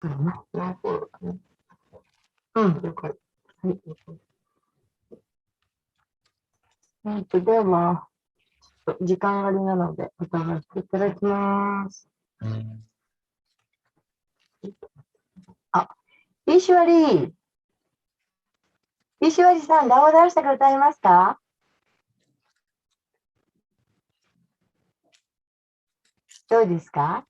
何フォローかな。うん、了解。はい、了解。では、ちょっと時間ありなので、歌わせていただきます。あ、イシュワリー。イシュワリさん、ダオダルしたから歌いますか？どうですか？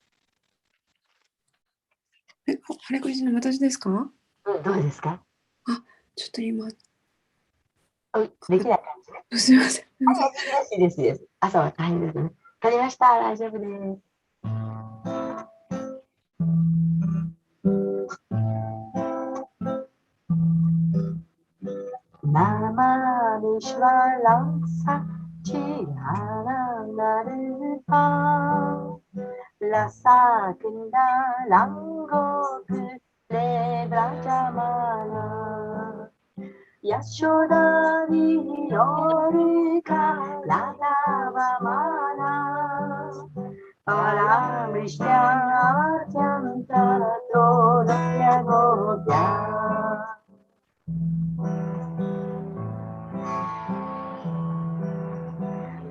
ハレクリシナ、私ですか？うん、どうですか？あ、ちょっと今。できない感じね。すみません。はい、です。朝は大変ですね。わかりました。大丈夫です。Namamishwaram Rasa Kindarango Le Brajamana Yashoda Yorika Ladavamana Paramrishya Janta Todaya Gopya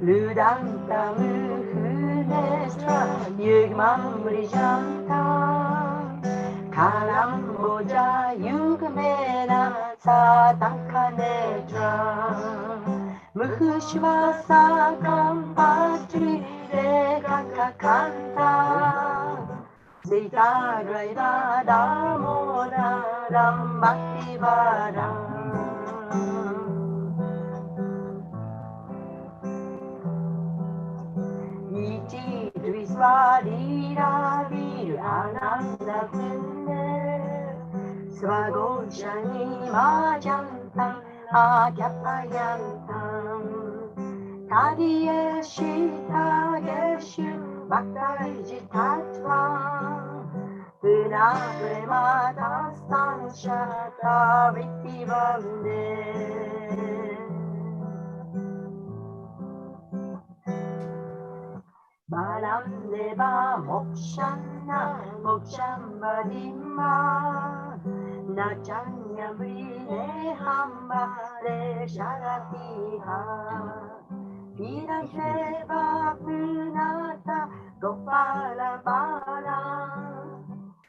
Ludanta Muhunestra Yugmam Rijanta Kalamboja Yugmena Satakanetra Muhushvasa Kampatri Rekakakanta Sita Graida Damoda Rambaktivara Iti Dvisvarira Vir Ananda Kunde Svagoshani Majantam Agyapayantam Tadiye Shita Geshu Bhaktajitatva Puna Premata Sanshata Vitti Vande Balam deva mokshana moksham vadimma Nachanya vrine hambare sharatiha Virajeva punata gopala bala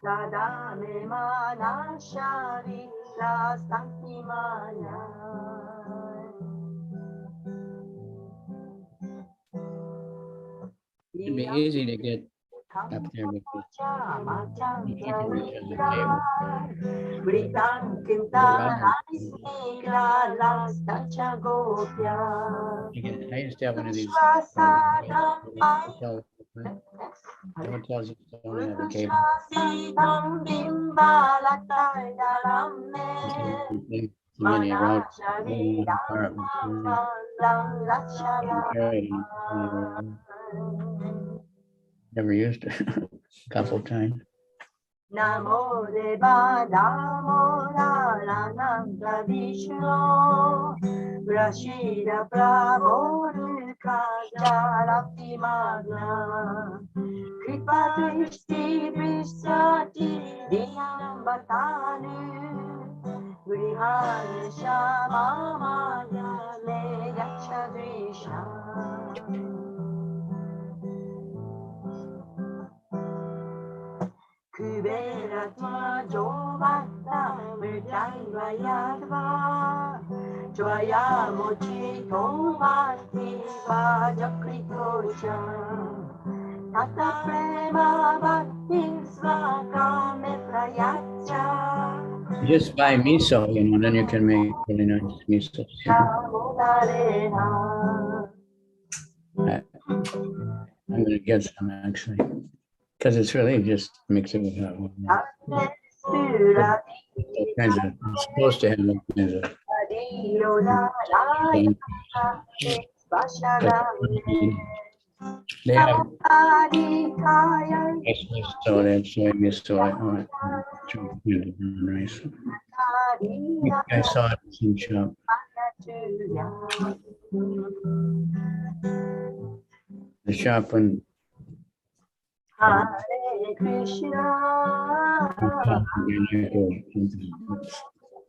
Sadame manashari la santimaya It'd be easy to get up there with you. You can reach on the table. I used to have one of these hotels that don't have a cable. Many route never used it a couple of times. Namo Deva Namo Nananda Vishnu Rashida Prabhu Kajarati Magna Kripa Drishti Vishati Dinam Batanu Grihani Shama Maya Le Yakshadrisha Kuberatma Jovata Mritangva Yadva Jvaya Mochi Tomati Vajakrito Cha Tata Prema Bhakti Svakame Prayacha Just buy miso, then you can make really nice miso. I'm going to get some actually, because it's really just mix it with that one. It's supposed to have all kinds of. They have so they have soy miso. Rice. I saw it in the shop. The shop when Krishna,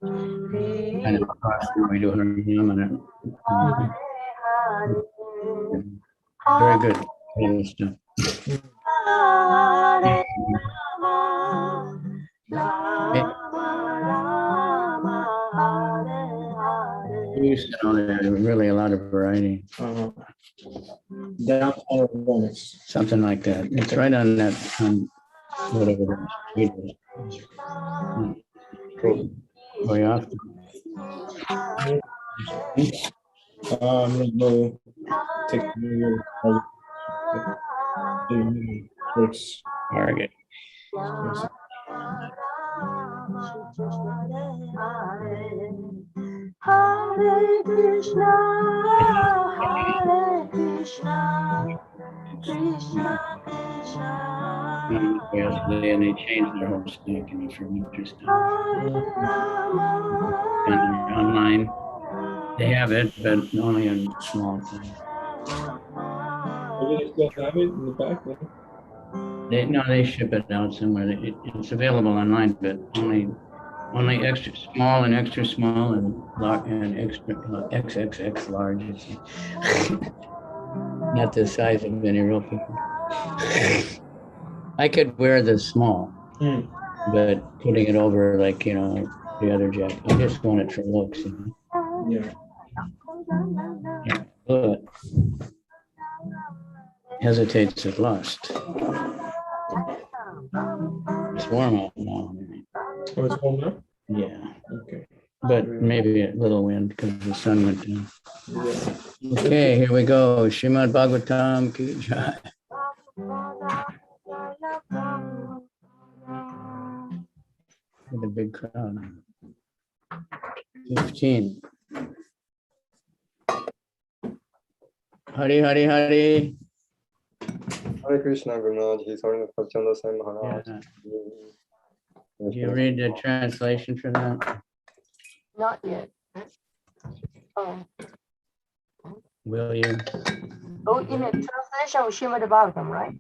And across we do her name on it. Very good. Good stuff. Hare Rama, Rama Rama, Hare Hare. You know, there's really a lot of variety. Down all of them. Something like that. It's right on that, whatever the street is. Way off. I'm gonna go take towards Target. Hare Krishna, Hare Krishna, Krishna Krishna. Yesterday, and they changed their whole stack in it from interest. Hare Rama, And online, they have it, but only in small things. Maybe they still have it in the back there. They ship it out somewhere. It's available online, but only extra small and extra small and large and extra XXX large. It's not the size of any real people. I could wear the small, but putting it over like, you know, the other jacket, I just want it for looks. You know? Yeah. Yeah. But hesitates at lust. It's warm out now. Oh, it's warm now? Yeah, Okay. but maybe a little wind because the sun went down. Yeah. Okay, here we go. Srimad Bhagavatam ki jai. With a big crowd. 15. Hari Hari Hari. Hare Krishna, Guru Maharaj, His Holiness Kavicandra Swami Maharaj. Yeah. Did you read the translation for that? Not yet. Oh, Will you? oh, you mean translation of Srimad Bhagavatam, right?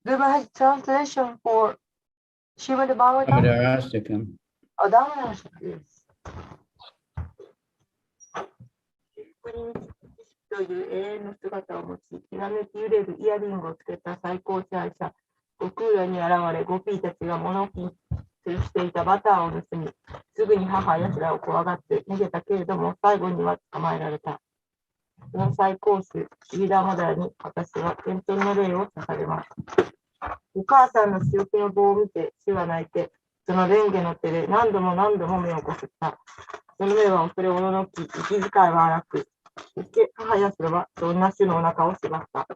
Guru Maharaj, translation for Srimad Bhagavatam? Amadurastikam. Oh, Dhammarashika, yes. という永遠の姿を持ち、きらめき揺れるイヤリングをつけた最高支配者、悟空夜に現れ、ゴピーたちが物置に吊るしていたバターを盗み、すぐに母やつらを怖がって逃げたけれども、最後には捕まえられた。その最高種、リーダーマダーに私は天天の礼を捧げます。お母さんの仕置きの棒を見て、死は泣いて、そのレンゲの手で何度も何度も目をこすった。その目は恐れおののき、息遣いは荒く、母やつらはそんな種のお腹を縛った。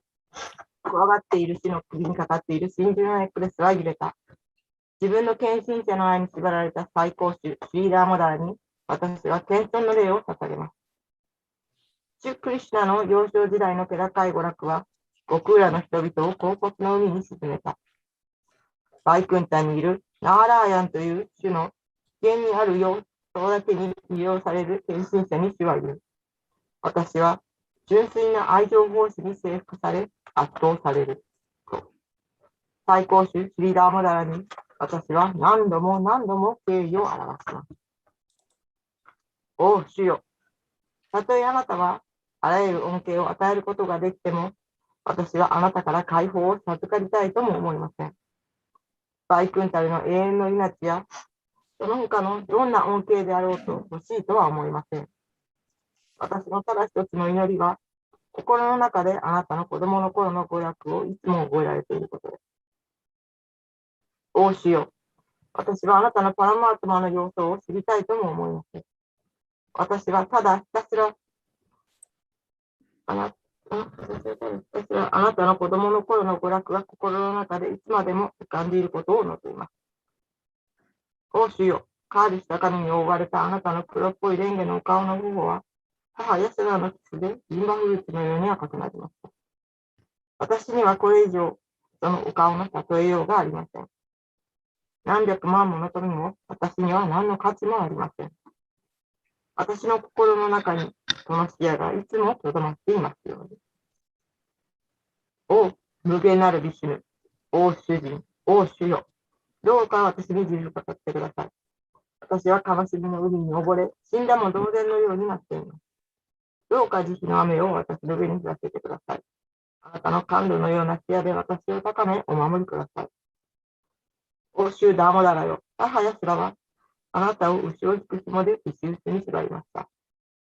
怖がっている種の首にかかっている真珠のネックレスは揺れた。自分の献身者の愛に縛られた最高種、リーダーマダーに、私は謙遜の礼を捧げます。シュクリシュナの幼少時代の気高い娯楽は、悟空らの人々を広骨の海に沈めた。バイクンタにいるナーラーヤンという種の危険にあるよう、それだけに利用される献身者に主は言う。私は純粋な愛情奉仕に征服され、圧倒される。最高種シリダーマダラに、私は何度も何度も敬意を表します。おう、主よ。たとえあなたはあらゆる恩恵を与えることができても、私はあなたから解放を授かりたいとも思いません。バイクンタルの永遠の命や、その他のどんな恩恵であろうと欲しいとは思いません。私のただ一つの祈りは、心の中であなたの子供の頃の娯楽をいつも覚えられていることです。お主よ、私はあなたのパラマートマの様相を知りたいとも思いません。私はただひたすらあなたの子供の頃の娯楽が心の中でいつまでも浮かんでいることを望みます。お主よ、カールした髪に覆われたあなたの黒っぽいレンゲのお顔の頬は、母やすらのキスで銀歯フルーツのように赤くなりました。私にはこれ以上、そのお顔の例えようがありません。何百万もの富も私には何の価値もありません。私の心の中にこの視野がいつもとどまっていますように。お無限なるビシュヌ、お主人、お主よ。どうか私に自由を語ってください。私は悲しみの海に溺れ、死んだも同然のようになっています。どうか慈悲の雨を私の上に降らせてください。あなたの感動のような視野で私を高め、お守りください。欧州ダーモダラよ、母やすらは、あなたを後ろ引く紐で石臼に縛りました。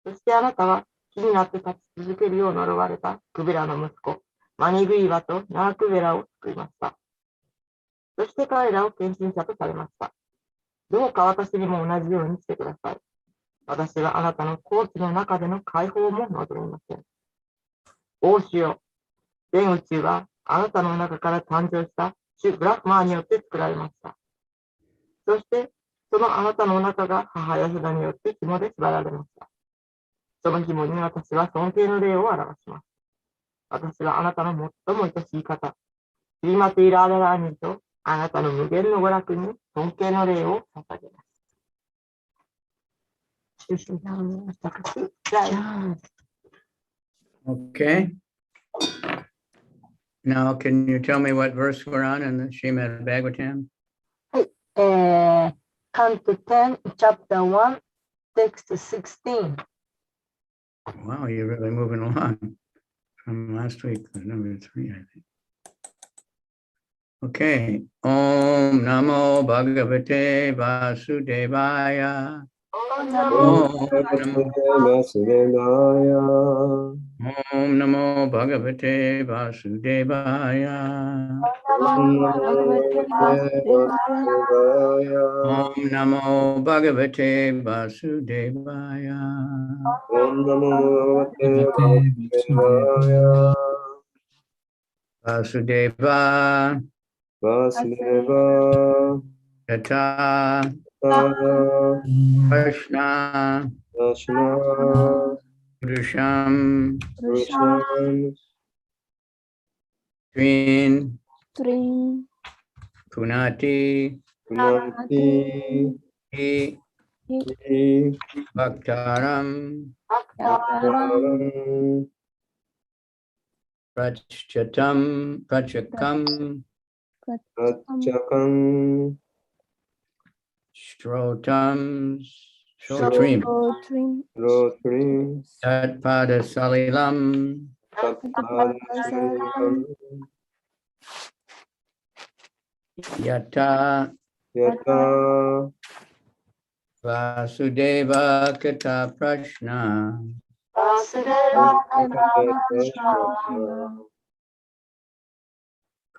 そしてあなたは、木になって立ち続けるよう呪われたクベラの息子、マニグイワとナークベラを救いました。そして彼らを献身者とされました。どうか私にも同じようにしてください。私はあなたの高知の中での解放も望みません。王主よ、全宇宙はあなたの中から誕生した主ブラックマーによって作られました。そして、そのあなたの中が母ヤシダによって紐で縛られました。その紐に私は尊敬の礼を表します。私はあなたの最も愛しい方、シーマティラーダラーニとあなたの無限の娯楽に尊敬の礼を捧げます。Okay. Now, can you tell me what verse we're on in the Srimad Bhagavatam? Canto 10, Chapter 1, Text 16. Wow, you're really moving along from last week, number 3, I think. Okay. Om Namo Bhagavate Vasudevaya. Om Namo Bhagavate Vasudevaya. Om Namo Bhagavate Vasudevaya. Vasudeva. Vasudeva. Yata. Krishna. Purusham. Trin. Punati. Bhaktaram. Prachakam. Shrotam. Tatpada Salilam. Yata. Vasudeva Kata Prashna.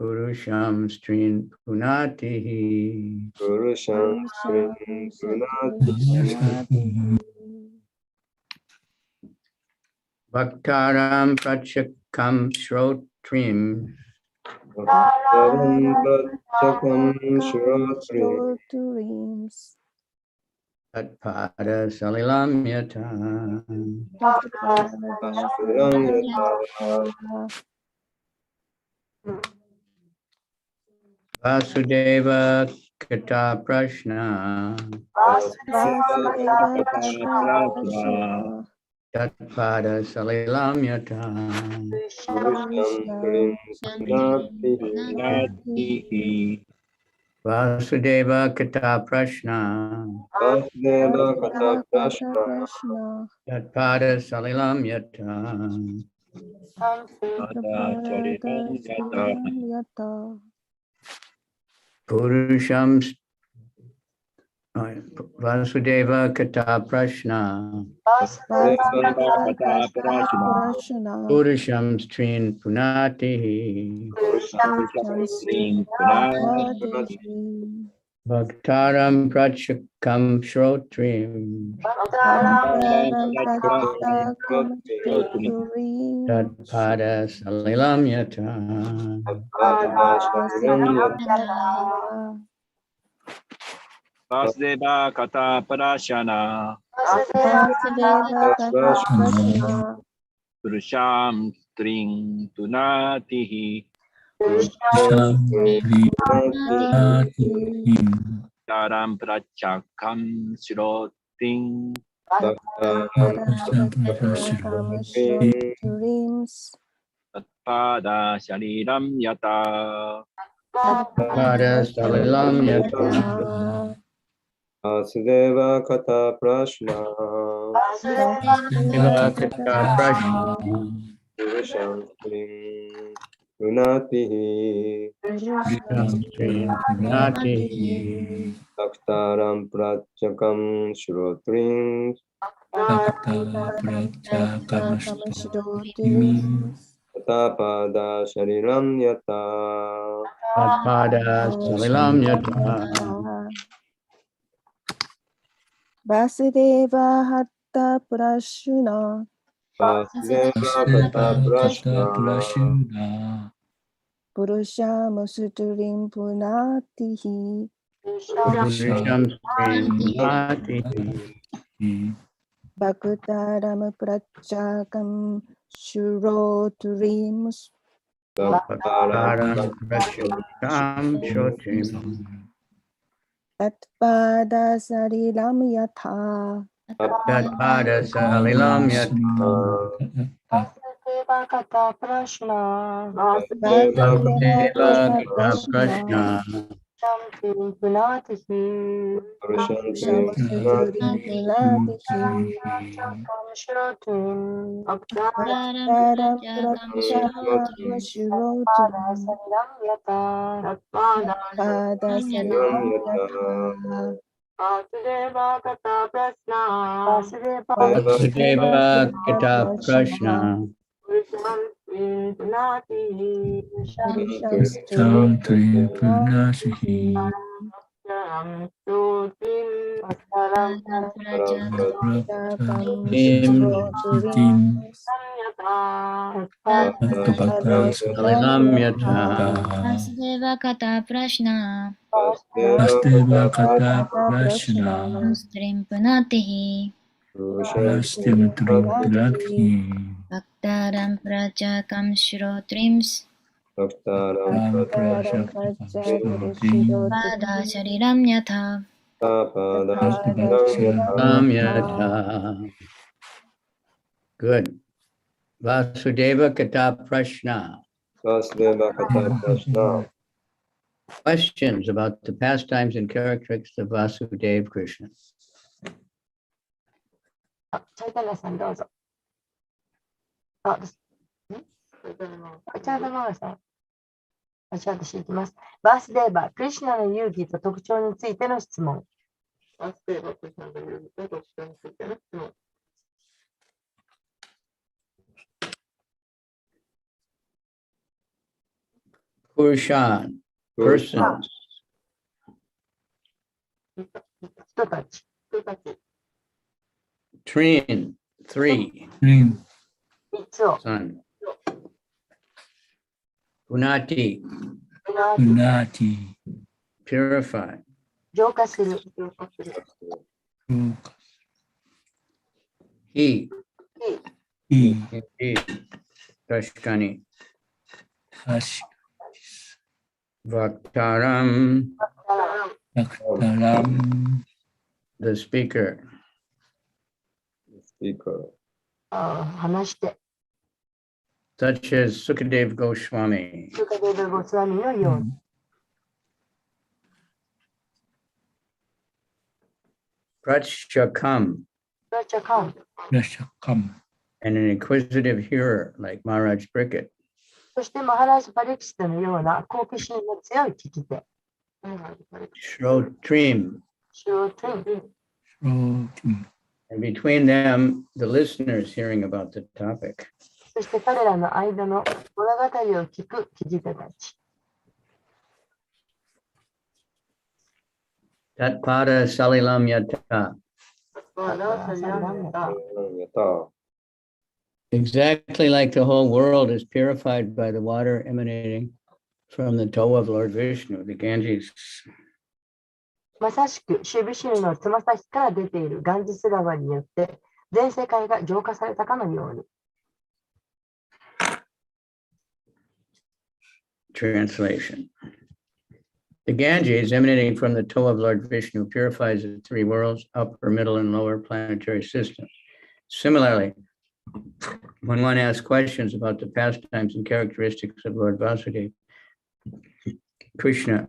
Purusham Strin Punati. Bhaktaram Prachakam Shrotrim. Tatpada Salilam Yata. Vasudeva Kata Prashna. Tatpada Salilam Yata. Vasudeva Kata Prashna. Tatpada Salilam Yata. Purusham Vasudeva Kata Prashna. Purusham Strin Punati. Bhaktaram Prachakam Shrotrim. Tatpada Salilam Yata. Vasudeva Kata Prashana. Purusham String Tunatihi. Taram Prachakam Shroting. Pada Shariram Yata Pada Salilam Yata Vasudeva Kata Prashna Eva Kata Prashna Purusham Srim Gunatihi Purusham Sri Gunatihi Daktaram Prachakam Shrotrim Tapada Shariram Yata Pada Salilam Yata Vasudeva Hatta Prashna Vasudeva Kata Prashna Purusham Sutrim Punatihi Purusham Sri Gunatihi Bhaktaram Prachakam Shurotrim Bhaktaram Prasham Shotrim Tatpada Sarilam Yatha Pada Salilam Yata Vasudeva Kata Prashna Vasudeva Vasudeva Kata Kata Prashna Shanti Punatihi Purusham Sutrim Punatihi Chakam Shrotim Bhaktaram Prachakam Pada Shurotrim Sariram Yata Pada Pada Sarilam Yatha Vasudeva Kata Prashna Vasudeva Kata Prashna Purusham Punatihi Purusham Sutrim Punatihi Shrotim Aktaram Prachakam Im Shurotrim Yata Salilam Yata Vasudeva Kata Prashna Vasudeva Kata Prashna Mustrim Punatihi Bhaktaram Prachakam Shrotrims Pada Shariram Yatha Salilam Yata. Good. Vasudeva Kata Prashna. Vasudeva Kata Prashna Questions about the pastimes and characteristics of Vasudeva Krishna. チャイタナさんどうぞ。チャイタナマーさん。私行きます。バースデーバー、クリシュナの遊戯と特徴についての質問。バースデーバー、クリシュナの遊戯と特徴についての質問。Purushan, persons. 人たち。 Trin, three. 3つを。 Son. Punati, purify. 浄化する。 He, indeed. Tashkani. Vaktaram, the speaker. Speaker 話して。 Such as Sukadev Goswami. シュカデーブ・ゴスワミのように。 Prachakam, プラチャカン。 and an inquisitive hearer like Maharaj Bricket. そしてマハラージ・パリクシタのような好奇心の強い聞き手。 Shrotrim, シュートゥン。 and between them, the listeners hearing about the topic. そして彼らの間の物語を聞く聞き手たち。 Tatpada Salilam Yata. Yata Exactly like the whole world is purified by the water emanating from the toe of Lord Vishnu, the Ganges. まさしく、シュビシュヌのつま先から出ているガンジス川によって、全世界が浄化されたかのように。 Translation. The Ganges emanating from the toe of Lord Vishnu purifies the three worlds, upper, middle, and lower planetary systems. Similarly, when one asks questions about the pastimes and characteristics of Lord Vasudeva, Krishna,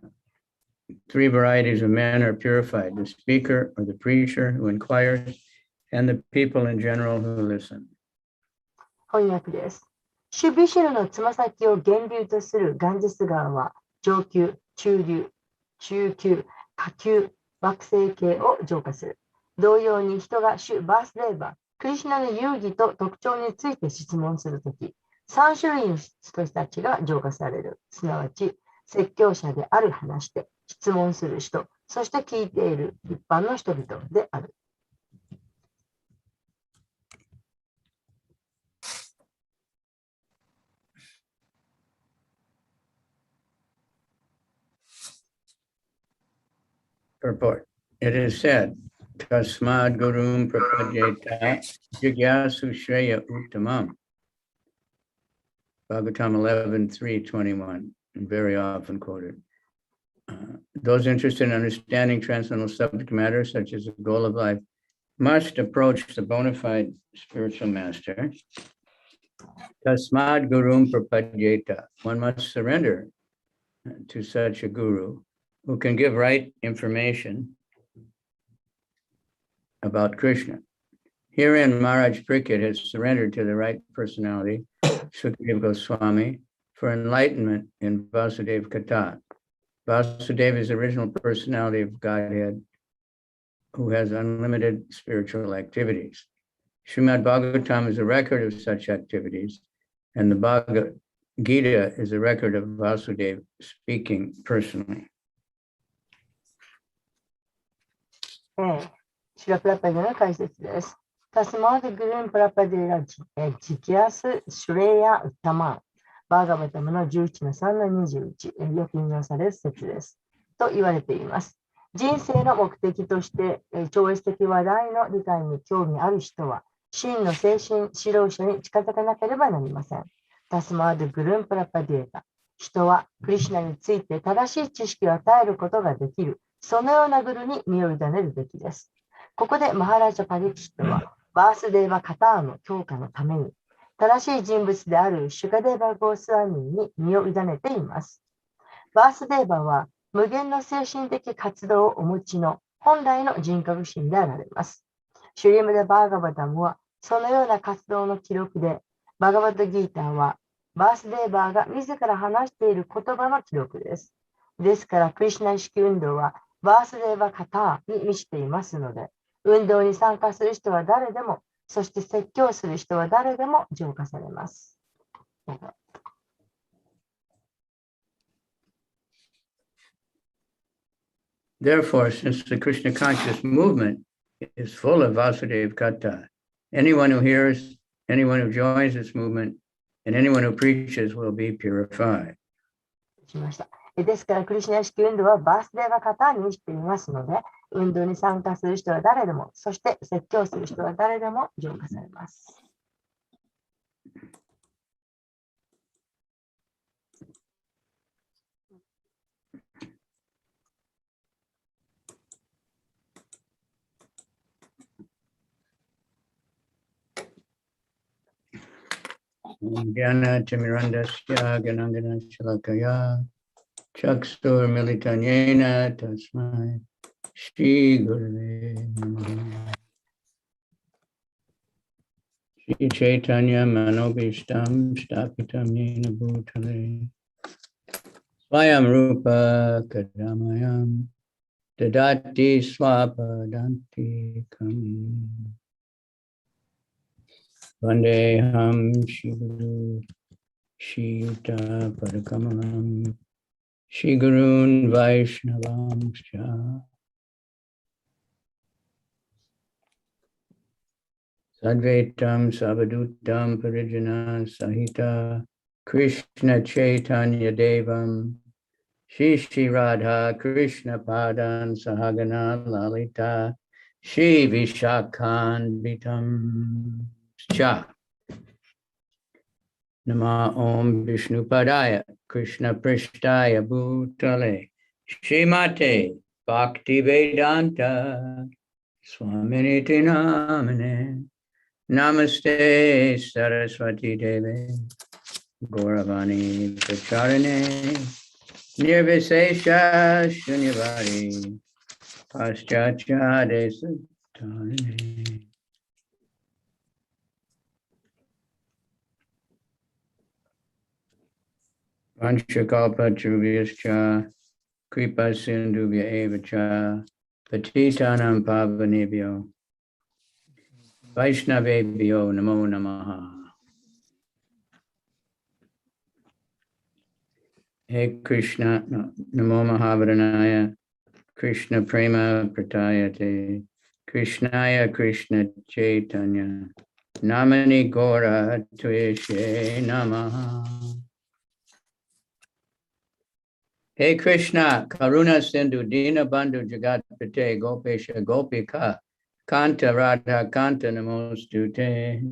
three varieties of men are purified: the speaker or the preacher who inquires, and the people in general who listen. 翻訳です。シュビシュルのつま先を源流とするガンジス川は上級、中流、中級、下級、惑星系を浄化する。同様に人がシュバースデーバー、クリシュナの遊戯と特徴について質問するとき、3種類の人たちが浄化される。すなわち、説教者である話で、質問する人、そして聞いている一般の人々である。Purport. It is said, Tasmad Gurum Prapadyeta Jigyasu Shreya Uttamam. Bhagavatam 11:3-21, very often quoted. Those interested in understanding transcendental subject matter, such as the goal of life, must approach the bona fide spiritual master. Tasmad Gurum Prapadyeta. One must surrender to such a guru who can give right information about Krishna. Herein, Maharaj Parikshit has surrendered to the right personality, Sukadeva Goswami, for enlightenment in Vasudeva Katha. Vasudeva is the original personality of Godhead who has unlimited spiritual activities. Srimad Bhagavatam is a record of such activities, and the Bhagavad Gita is a record of Vasudeva speaking personally. シュラプラパディの解説です。タスマードグルーンプラパディラジキアス・シュレヤ・ウタマン。バーガバタムの11の3の21、よく引用される説です。と言われています。人生の目的として、超越的話題の理解に興味ある人は、真の精神指導者に近づかなければなりません。タスマードグルーンプラパディエタ。人はクリシュナについて正しい知識を与えることができる。そのようなグルに身を委ねるべきです。ここでマハラジャ・パリキットはバースデーバ・カターの強化のために正しい人物であるシュカデーバ・ゴースワミーに身を委ねています。バースデーバは無限の精神的活動をお持ちの本来の人格心であられます。シュリムダ・バーガバダムはそのような活動の記録で、バガバッドギーターはバースデーバーが自ら話している言葉の記録です。ですからクリシュナ意識運動はバースデーバ・カターに満ちていますので、運動に参加する人は誰でも、そして説教する人は誰でも浄化されます。Therefore, since the Krishna conscious movement is full of Vasudeva Katha, anyone who hears, anyone who joins this movement, and anyone who preaches will be purified. ですから、クリシュナ意識運動はバースデーバカターに満ちていますので、運動に参加する人は誰でも、そして説教する人は誰でも浄化されます。Jnana Timirandasya Ganangana Shalakaya Chaksur Militanyena Tasmai Shri Gurave Namaha. Shri Chaitanya Manobishtam Stapitam Yena Bhutale Swayam Rupa Kadamayam Dadati Swapadanti Kam Vandeham Shiguru Shita Parakamalam Shigurun Vaishnavam Scha Sadvaitam Savadutam Parijana Sahita Krishna Chaitanya Devam Shri Radha Krishna Padan Sahagana Lalita Shri Vishakhan Vitam Cha Nama Om Vishnu Padaya Krishna Prishtaya Bhutale Shrimate Bhakti Vedanta Swaminiti Namane Namaste Saraswati Devi Gauravani Pracharane Nirvisesha Shunyavadi Paschatya Desatarane. Vanchakalpa Churvyascha Kripa Sindhubhya Evacha Patitanam Pavanebhyo Vaishnavebhyo Namo Namaha. Hey Krishna, Namo Mahavranaya, Krishna Prema Pratayate, Krishnaya Krishna Chaitanya, Namani Gora Tveshe Namaha. Hey Krishna, Karuna Sindhu Dina Bandhu Jagat Pate Gopesha Gopika, Kanta Radha Kanta Namostute.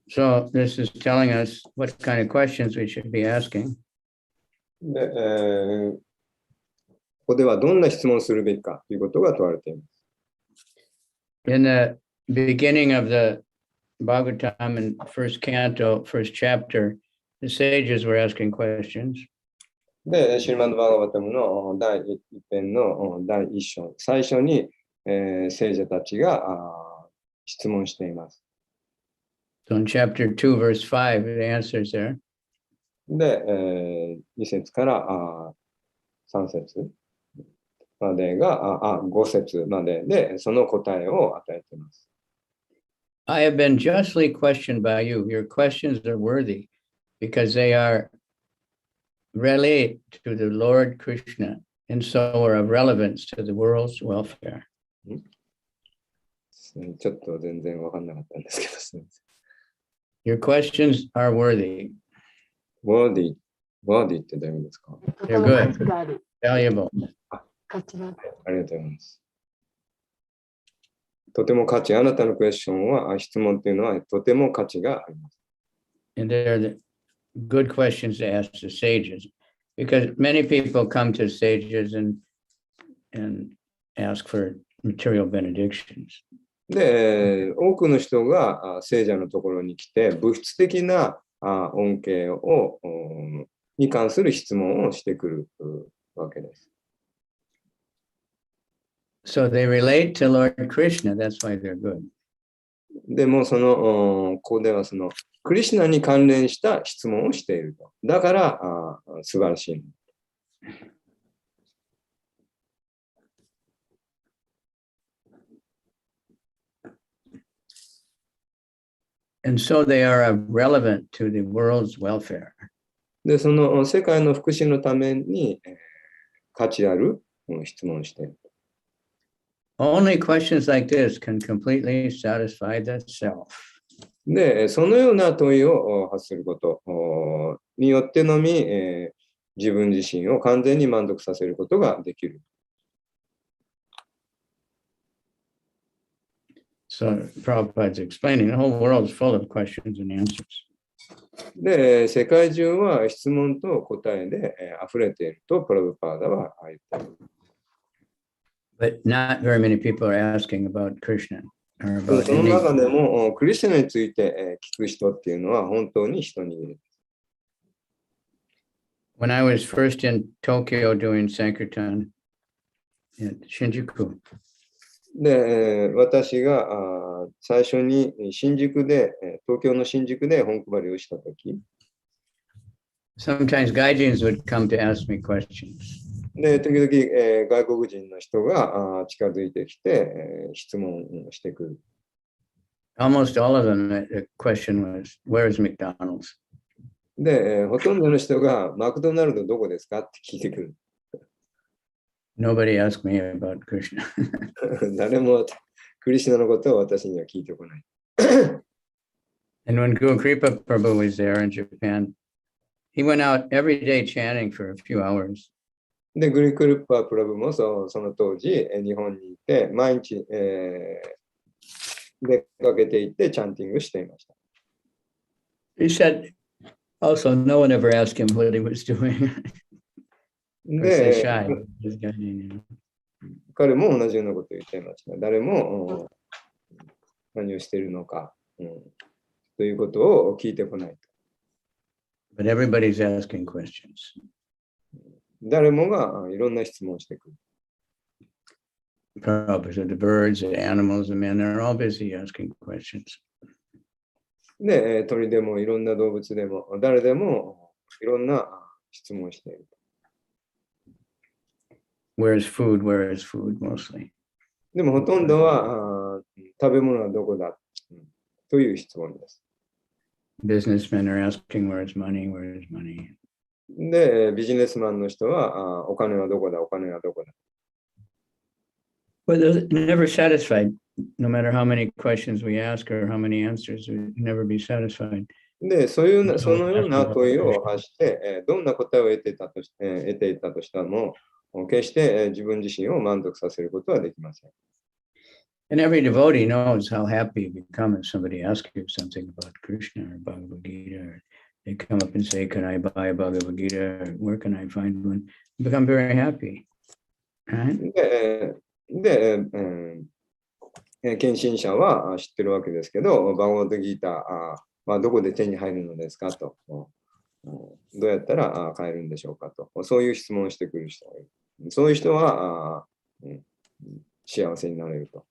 So this is telling us what kind of questions we should be asking. で、ここではどんな質問をするべきかということが問われています。In the beginning of the Bhagavatam in first canto, first chapter, the sages were asking questions. で、シリマンド・バーガバタムの第一編の第一章、最初に、聖者たちが質問しています。So in chapter 2, verse 5, the answer is there. で、2節から3節までが、5節までで、その答えを与えています。I have been justly questioned by you. Your questions are worthy because they are relate to the Lord Krishna and so are of relevance to the world's welfare. ちょっと全然分かんなかったんですけど、すみません。Your questions are worthy. worthyってどういう意味ですか？とても価値がある。Valuable. 価値がある。ありがとうございます。とても価値、あなたのクエスチョンは、質問っていうのはとても価値があります。And they're the good questions to ask the sages because many people come to sages and ask for material benedictions. で、多くの人が聖者のところに来て、物質的な恩恵に関する質問をしてくるわけです。So they relate to Lord Krishna. That's why they're good. でもここではクリシュナに関連した質問をしていると。だから素晴らしい。And so they are relevant to the world's welfare. で、その世界の福祉のために価値ある質問をしている。Only questions like this can completely satisfy the self. で、そのような問いを発することによってのみ、自分自身を完全に満足させることができる。So Prabhupada's explaining the whole world is full of questions and answers. で、世界中は質問と答えで溢れているとプラブパーダは言っている。But not very many people are asking about Krishna or about その中 any. でもクリスチャンについて聞く人っていうのは本当に一人いる。When I was first in Tokyo doing Sankirtan at Shinjuku, で、私が最初に新宿で、東京の新宿で本配りをしたとき、sometimes gaijins would come to ask me questions. で、時々、外国人の人が近づいてきて、質問をしてくる。Almost all of them, the question was, where is McDonald's? で、ほとんどの人がマクドナルドどこですかって聞いてくる。Nobody asked me about Krishna. 誰もクリシュナのことを私には聞いてこない。And when Guru Kripa Prabhu was there in Japan, he went out every day chanting for a few hours. で、グリクルッパープラブもその当時、日本にいて、毎日、出かけていってチャンティングしていました。He said, also, no one ever asked him what he was doing. で、彼も同じようなことを言っていました。誰も何をしているのか、ということを聞いてこないと。But everybody's asking questions. 誰もがいろんな質問をしてくる。Prabhupada said the birds, the animals, the men, they're all busy asking questions. で、鳥でもいろんな動物でも誰でもいろんな質問をしている。Where's food? Where is food mostly? でもほとんどは食べ物はどこだ、という質問です。Businessmen are asking where's money? Where is money? で、ビジネスマンの人はお金はどこだ、お金はどこだ。But they're never satisfied. No matter how many questions we ask or how many answers, we'll never be satisfied. で、そのような問いを発して、どんな答えを得ていたとしても、決して自分自身を満足させることはできません。And every devotee knows how happy you become if somebody asks you something about Krishna or Bhagavad Gita, or they come up and say, can I buy a Bhagavad Gita? Or where can I find one? You become very happy. Right? で、献身者は知ってるわけですけど、バガバッドギーターはどこで手に入るのですかと、どうやったら買えるんでしょうかと、そういう質問をしてくる人がいる。そういう人は幸せになれると。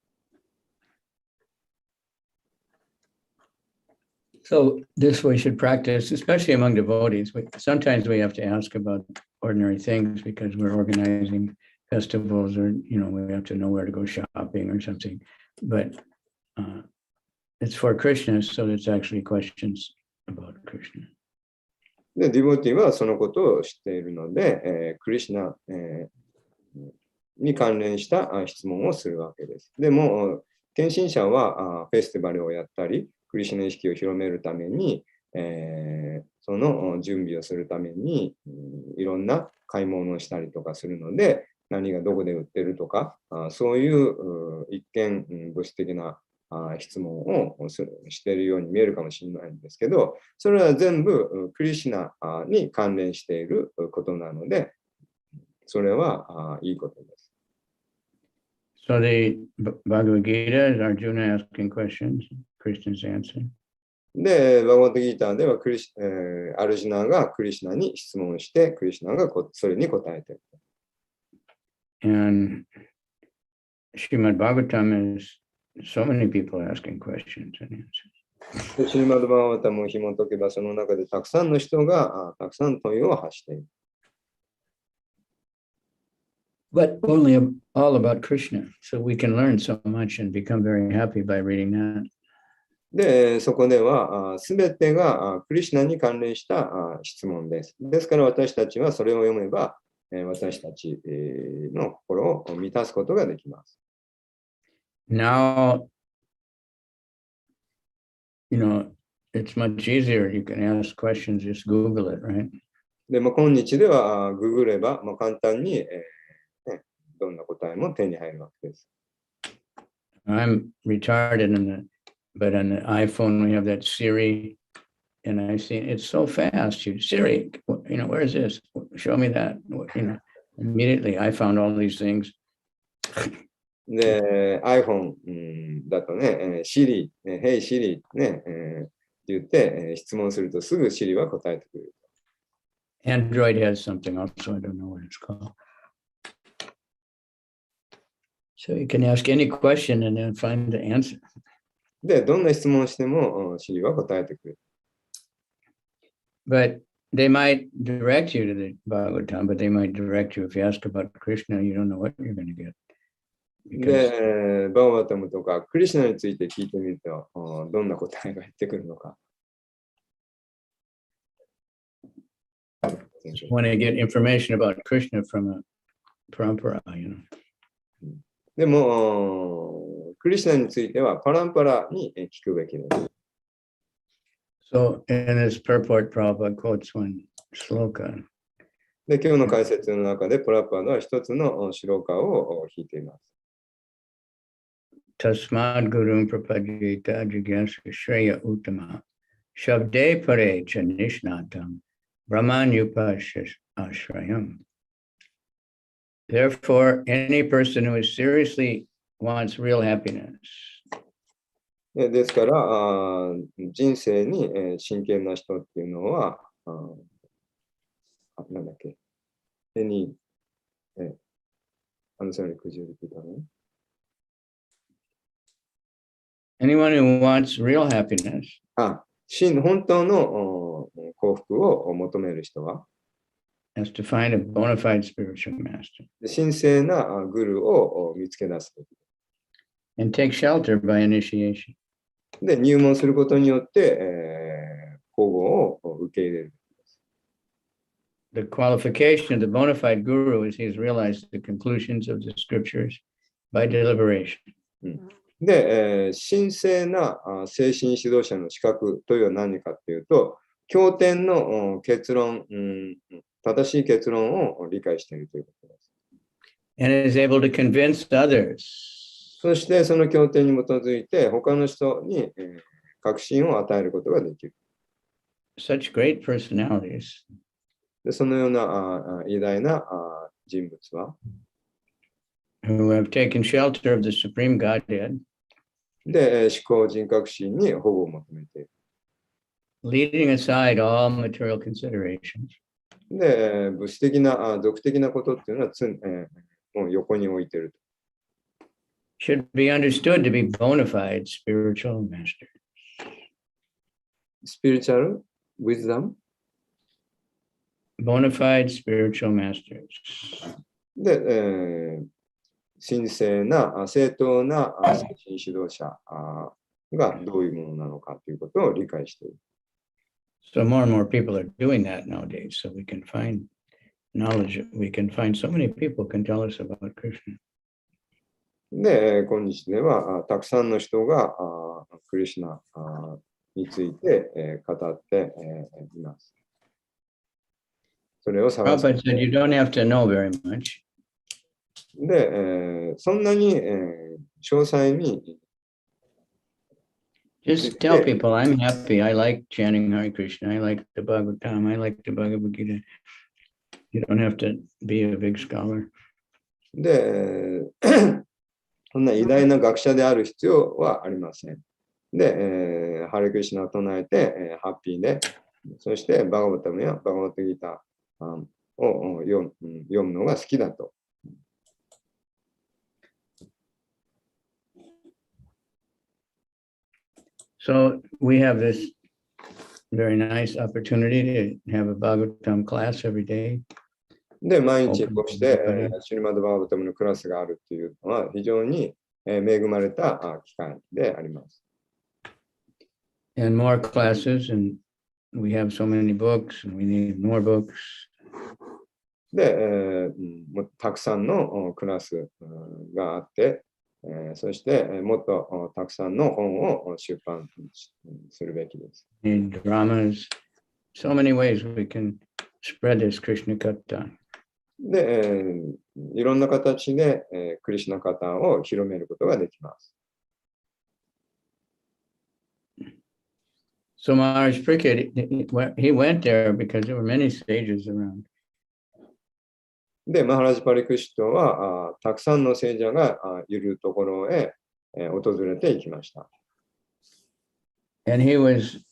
So this we should practice, especially among devotees. Sometimes we have to ask about ordinary things because we're organizing festivals, or we have to know where to go shopping or something. But it's for Krishna, so it's actually questions about Krishna. で、ディボティはそのことを知っているので、クリシナ、に関連した質問をするわけです。でも、献身者はフェスティバルをやったり、クリシナ意識を広めるために、その準備をするために、いろんな買い物をしたりとかするので、何がどこで売ってるとか、そういう一見物質的な質問をしているように見えるかもしれないんですけど、それは全部クリシナに関連していることなので、それはいいことです。So the Bhagavad Gita is Arjuna asking questions, Krishna's answer. で、バガバッドギーターではアルジュナがクリシナに質問して、クリシナがそれに答えている。And Srimad Bhagavatam is so many people asking questions and answers. シリマドバガバタムを紐解けば、その中でたくさんの人がたくさん問いを発している。But only all about Krishna. So we can learn so much and become very happy by reading that. で、そこではすべてがクリシナに関連した質問です。ですから私たちはそれを読めば、私たちの心を満たすことができます。Now, it's much easier. You can ask questions, just Google it, right? で、今日ではググれば、簡単に、どんな答えも手に入るわけです。I'm retarded but on the iPhone we have that Siri, and I see it's so fast. Siri, where is this? Show me that. Immediately I found all these things. で、iPhone だとね、Siri、Hey Siri ね、って言って、質問するとすぐ Siri は答えてくれる。Android has something also, I don't know what it's called. So you can ask any question and then find the answer. で、どんな質問をしても Siri は答えてくれる。But they might direct you to the Bhagavatam, but they might direct you if you ask about Krishna, you don't know what you're going to get. で、バガバタムとかクリシナについて聞いてみると、どんな答えが返ってくるのか。Want to get information about Krishna from a parampara, でも、クリシナについてはパランパラに聞くべきです。So in this purport, Prabhupada quotes one sloka. で、今日の解説の中でプラパードは一つのシローカを弾いています。Tasmad Gurum Prapajita Jigyasa Shreya Uttama Shabde Pare Chanishnatam Brahmanyupashas Ashrayam. Therefore, any person who seriously wants real happiness ですから人生に真剣な人っていうのは、なんだっけ、any, I'm sorry, could you repeat that one? Anyone who wants real happiness 本当の幸福を求める人は、has to find a bona fide spiritual master 神聖なグルを見つけ出すべき。and take shelter by initiation. で、入門することによって、保護を受け入れる。The qualification of the bona fide guru is he has realized the conclusions of the scriptures by deliberation. で、神聖な精神指導者の資格というのは何かというと、経典の結論、正しい結論を理解しているということです。And is able to convince others. そしてその経典に基づいて他の人に確信を与えることができる。Such great personalities. でそのような偉大な人物は、who have taken shelter of the supreme Godhead, で、思考人格心に保護を求めている。leading aside all material considerations. で、物質的な、俗的なことっていうのはもう横に置いている。Should be understood to be bona fide spiritual masters. Spiritual wisdom? Bona fide spiritual masters. で、神聖な、正当な精神指導者がどういうものなのかということを理解している。So more and more people are doing that nowadays. So we can find knowledge. We can find so many people can tell us about Krishna. で、今日ではたくさんの人がクリシュナについて語っています。それを探す。Prabhupada said you don't have to know very much. で、そんなに詳細に Just tell people I'm happy. I like chanting Hare Krishna. I like the Bhagavatam. I like the Bhagavad Gita. You don't have to be a big scholar. で、そんな偉大な学者である必要はありません。で、ハレクリシュナを唱えて、ハッピーで、そしてバガバタムやバガバタギターを読むのが好きだと。So we have this very nice opportunity to have a Bhagavatam class every day. で、毎日こうして、シルマドバーバタムのクラスがあるというのは非常に恵まれた機会であります。And more classes, and we have so many books, and we need more books. で、たくさんのクラスがあって、そしてもっとたくさんの本を出版するべきです。And dramas, so many ways we can spread this Krishna Katha. で、いろんな形でクリシュナカタを広めることができます。So Maharaj Pariksit, he went there because there were many sages around. で、マハラジパリクシトはたくさんの聖者がいるところへ訪れていきました。And he was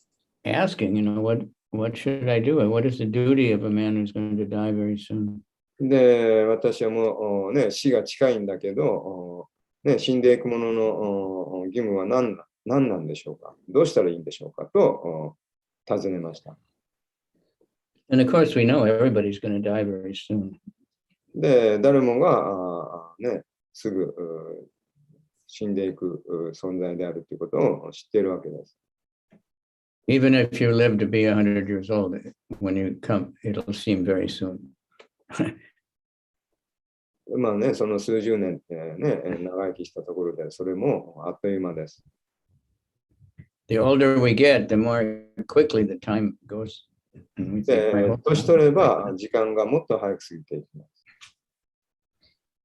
asking, what should I do? What is the duty of a man who's going to die very soon? で、私はもうね、死が近いんだけど、ね、死んでいく者の義務は何なんでしょうか？どうしたらいいんでしょうかと尋ねました。And of course we know everybody's going to die very soon. で、誰もがすぐ死んでいく存在であるということを知っているわけです。Even if you live to be 100 years old, when you come, it'll seem very soon. まあね、その数十年ってね、長生きしたところで、それもあっという間です。The older we get, the more quickly the time goes. で、年取れば時間がもっと早く過ぎていきます。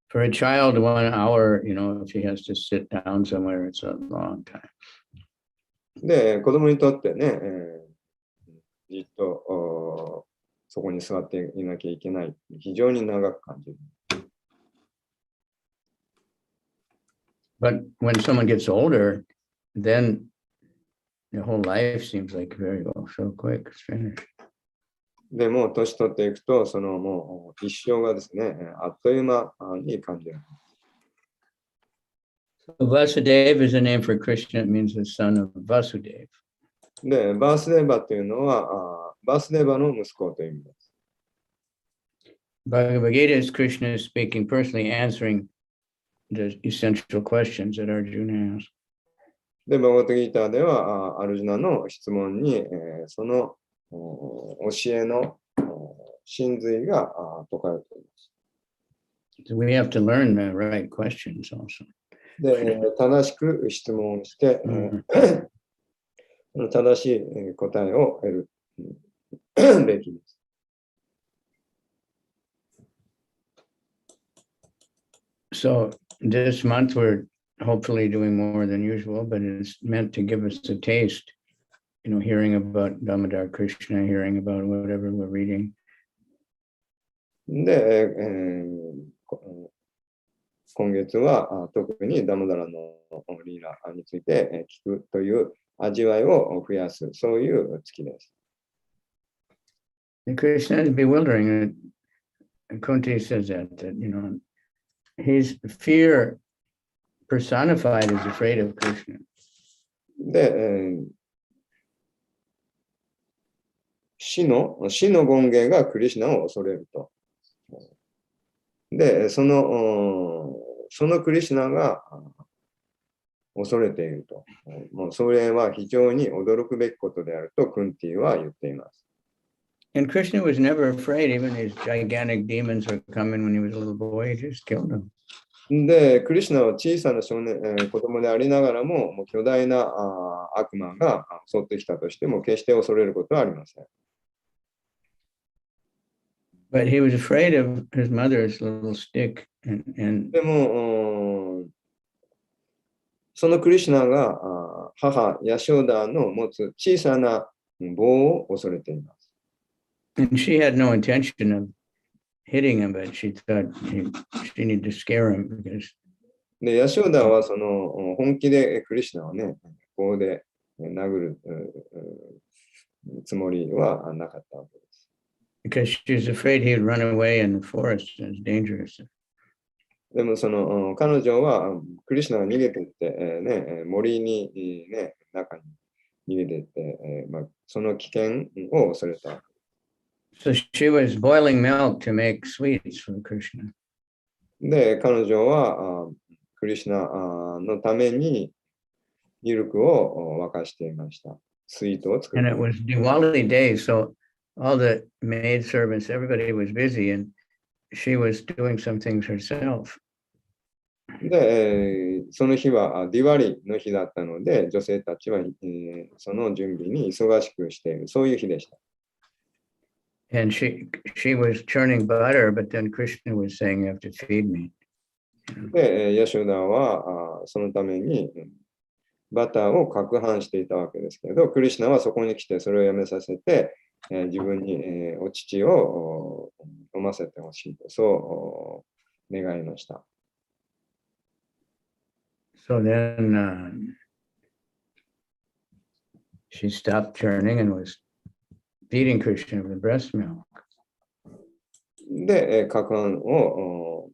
For a child, 1 hour, if he has to sit down somewhere, it's a long time. で、子供にとってね、じっとそこに座っていなきゃいけない。非常に長く感じる。But when someone gets older, then the whole life seems like very well, so quick, it's finished. でも、年取っていくと、そのもう一生がですね、あっという間に感じる。Vasudeva is a name for Krishna. It means the son of Vasudeva. で、バースデーバというのは、バースデーバの息子という意味です。Bhagavad Gita is Krishna speaking personally, answering the essential questions that Arjuna asked. で、バガバットギーターでは、アルジュナの質問に、その教えの真髄が説かれています。So we have to learn the right questions also. で、正しく質問して、正しい答えを得るべきです。So this month we're hopefully doing more than usual, but it's meant to give us a taste, hearing about Damodar Krishna, hearing about whatever we're reading. で、今月は特にダモダラのリーラについて聞くという味わいを増やす、そういう月です。And Krishna is bewildering. Kunti says that, his fear personified is afraid of Krishna. で、死の権限がクリシュナを恐れると。で、そのクリシュナが恐れていると。もうそれは非常に驚くべきことであるとクンティは言っています。And Krishna was never afraid. Even his gigantic demons were coming when he was a little boy. He just killed them. で、クリシュナは小さな少年、子供でありながらも、もう巨大な悪魔が襲ってきたとしても、決して恐れることはありません。But he was afraid of his mother's little stick. And でも、そのクリシュナが母、ヤショーダの持つ小さな棒を恐れています。And she had no intention of hitting him, but she thought she needed to scare him because で、ヤショーダはその本気でクリシュナをね、棒で殴るつもりはなかったわけです。because she was afraid he'd run away in the forest. It's dangerous. でもその彼女はクリシュナが逃げていって、森に、中に逃げていって、その危険を恐れた。So she was boiling milk to make sweets for Krishna. で、彼女はクリシュナのためにミルクを沸かしていました。スイートを作ってい And ま it し was Diwali day, so all the maid servants, everybody was busy, and she was doing some things herself. た。で、その日はディワリの日だったので、女性たちは、その準備に忙しくしている、そういう日でした。And she was churning butter, but then Krishna was saying, "You have to feed me." で、ヤショダはそのためにバターを攪拌していたわけですけど、クリシュナはそこに来てそれをやめさせて、自分に、お乳を飲ませてほしいと、そう願いました。So then she stopped churning and was feeding Krishna with breast milk. で、攪拌を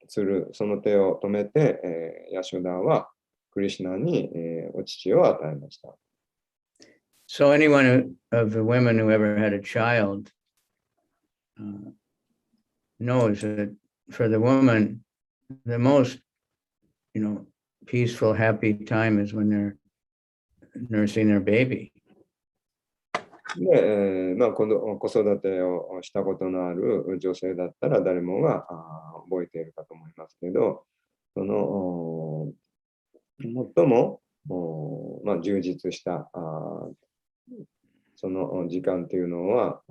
するその手を止めて、ヤショダはクリシュナに、お乳を与えました。So anyone of the women who ever had a child knows that for the woman, the most, peaceful, happy time is when they're nursing their baby. で、子育てをしたことのある女性だったら誰もが覚えているかと思いますけど、その最も充実したその時間というのは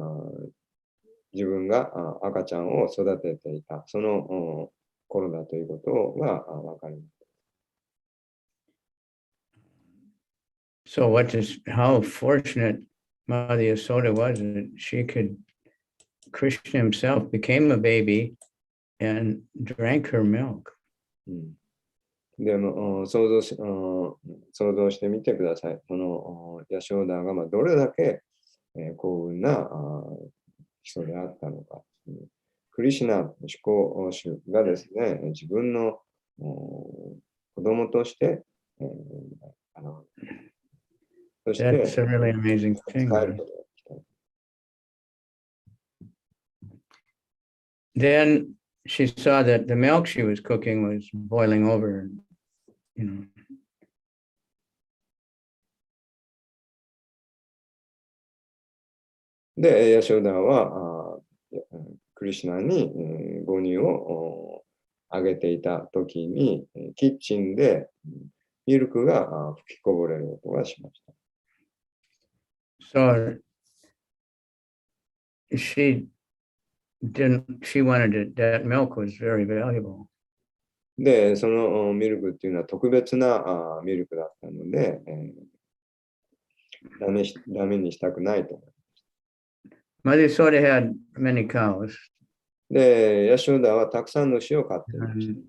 自分が赤ちゃんを育てていたその頃だということが分かります。So how fortunate Mother Yasoda was that Krishna himself became a baby and drank her milk. でも想像してみてください。このヤショーダがどれだけ幸運な人であったのか。クリシュナ思考主がですね、自分の子供として、そして、That's a really amazing 使 thing. えることができた。Then she saw that the milk she was cooking was boiling over, and, you know. で、ヤショダはクリシュナに母乳をあげていたときに、キッチンでミルクが吹きこぼれる音がしました。So she wanted it, that milk was very valuable. で、そのミルクっていうのは特別なミルクだったので、ダメにしたくないと思います。Mother sort of had many cows. で、ヤショダはたくさんの牛を飼っていました。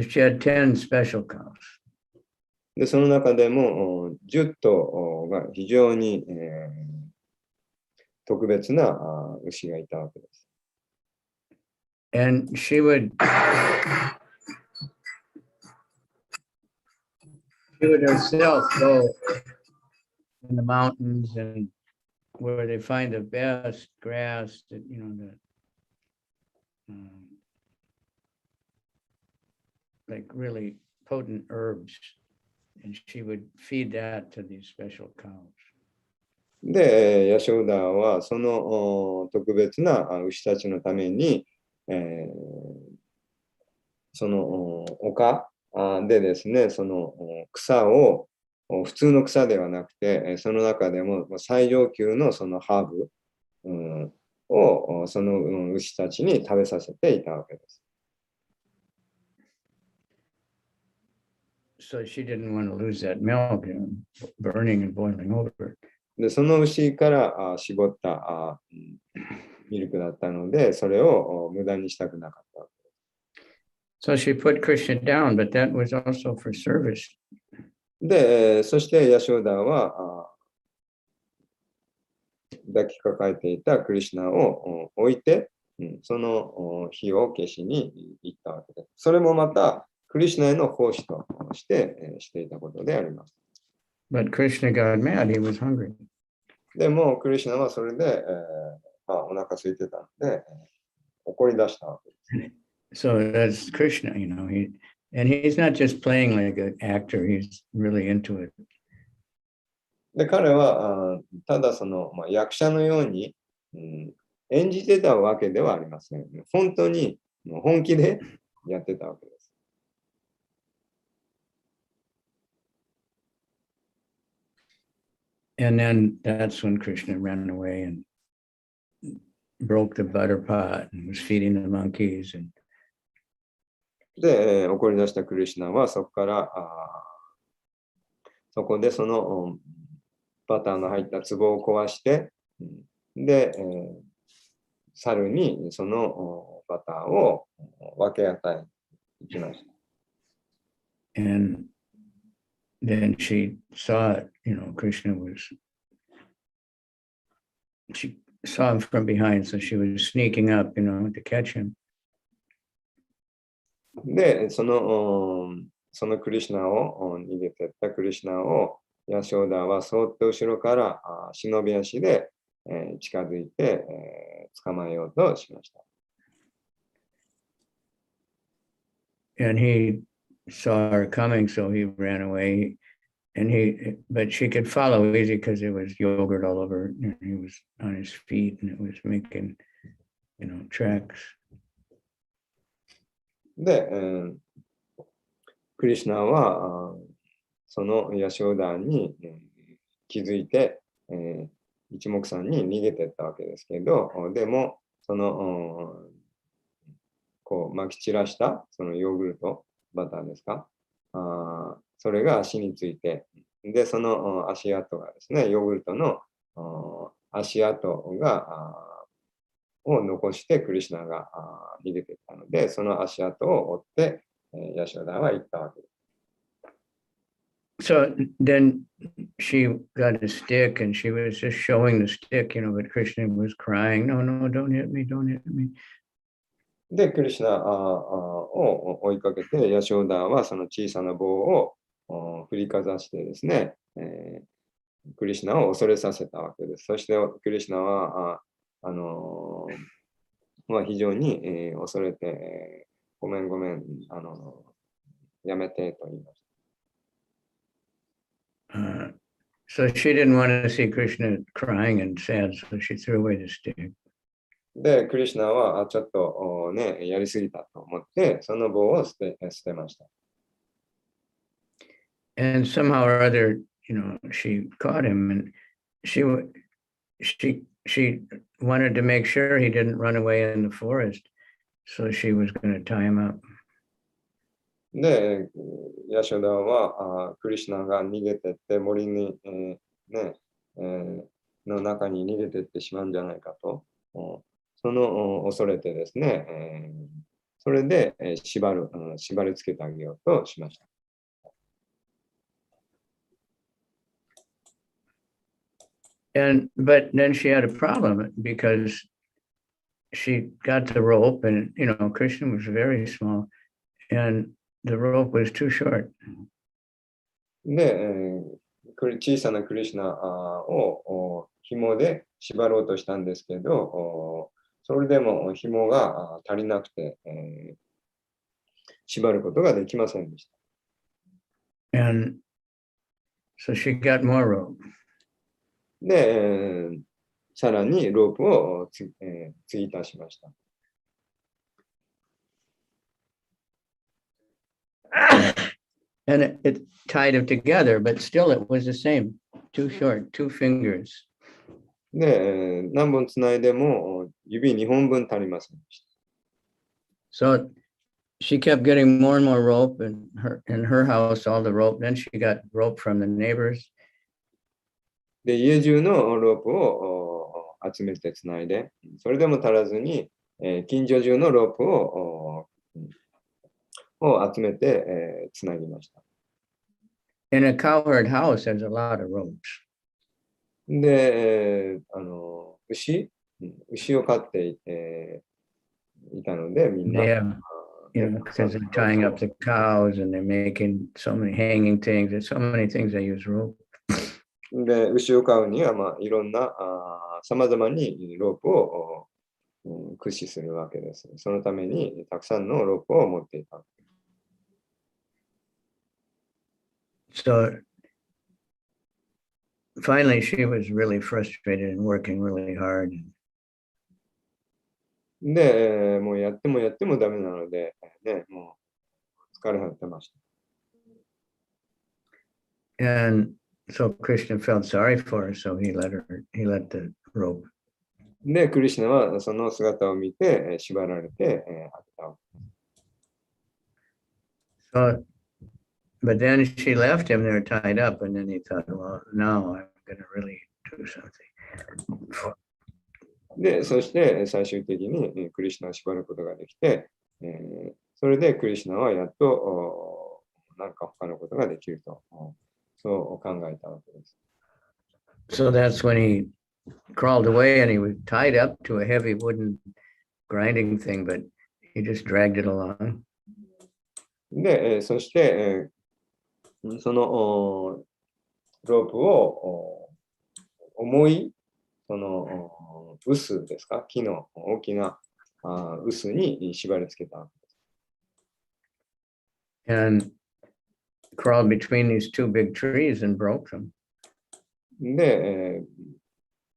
She had 10 special cows. で、その中でも10頭が非常に特別な牛がいたわけです。And she would herself go in the mountains and where they find the best grass, that, you know, like really potent herbs, and she would feed that to these special cows. で、ヤショダはその特別な牛たちのために、その丘でですね、その草を普通の草ではなくて、その中でも最上級のそのハーブ、をその牛たちに食べさせていたわけです。So she didn't want to lose that milk, you know, burning and boiling over. で、その牛から絞ったミルクだったので、それを無駄にしたくなかった。So she put Krishna down, but that was also for service. で、そしてヤショダは抱きかかえていたクリシュナを置いて、その火を消しに行ったわけです。それもまたクリシュナへの奉仕としていたことであります。But Krishna got mad, he was hungry. でもクリシュナはそれで、お腹空いてたので、怒り出したわけです。So that's Krishna, you know, and he's not just playing like an actor, he's really into it. で、彼はただその、役者のように、演じてたわけではありません。本当に本気でやってたわけです。And then that's when Krishna ran away and broke the butter pot and was feeding the monkeys. And で、怒り出したクリシュナはそこからそこでそのバターの入った壺を壊して、で、猿にそのバターを分け与えいきました。And then she saw it, you know, Krishna she saw him from behind, so she was sneaking up, you know, to catch him. で、そのクリシュナを逃げていったクリシュナをヤショダはそっと後ろから忍び足で近づいて捕まえようとしました。And he saw her coming, so he ran away. But she could follow easy because there was yogurt all over. And he was on his feet, and it was making, you know, tracks. で、クリシュナはそのヤショダに気づいて、一目散に逃げていったわけですけど、でもそのこう撒き散らしたそのヨーグルトバターですか、それが足について、でその足跡がですね、ヨーグルトの足跡を残してクリシュナが逃げていったので、その足跡を追ってヤショダは言ったわけです。So then she got a stick and she was just showing the stick, but Krishna was crying, no, no, don't hit me, don't hit me. で、クリシュナを追いかけて、ヤショダはその小さな棒を振りかざしてですね、クリシュナを恐れさせたわけです。そしてクリシュナは非常に、恐れて、ごめん、やめてと言いました。So she didn't want to see Krishna crying and sad, so she threw away the stick. で、クリシュナはちょっとね、やりすぎたと思って、その棒を捨てました。And somehow or other, she caught him, and she wanted to make sure he didn't run away in the forest, so she was going to tie him up. で、ヤショダはクリシュナが逃げてって森に、の中に逃げてってしまうんじゃないかと、その恐れてですね、それで縛り付けてあげようとしました。But then she had a problem because she got the rope, and Krishna was very small, and the rope was too short. で、小さなクリシュナを紐で縛ろうとしたんですけど、それでも紐が足りなくて、縛ることができませんでした。And so she got more rope. で、さらにロープを継ぎ足しました。And it tied them together, but still it was the same, too short, 2 fingers. で、何本つないでも指2本分足りませんでした。So she kept getting more and more rope, and in her house, all the rope. Then she got rope from the neighbors. で、家中のロープを集めてつないで、それでも足らずに、近所中のロープを集めて、つなぎました。In a cowherd house, there's a lot of ropes. で、牛を飼っていたので、みんな。Because they're tying up the cows and they're making so many hanging things. There's so many things they use rope. で、牛を飼うには、いろんなさまざまにロープを駆使するわけです。そのためにたくさんのロープを持っていた。So finally, she was really frustrated and working really hard. で、もうやってもダメなので、もう疲れ果てました。And so Krishna felt sorry for her, so he let the rope. で、クリシュナはその姿を見て縛られてあげた。So, but then she left him there tied up, and then he thought, well, now I'm going to really do something. で、そして最終的にクリシュナを縛ることができて、それでクリシュナはやっと何か他のことができると、そう考えたわけです。So that's when he crawled away and he was tied up to a heavy wooden grinding thing, but he just dragged it along. で、そして、そのロープを重いその臼ですか、木の大きな臼に縛り付けたわけです。And crawled between these 2 big trees and broke them. で、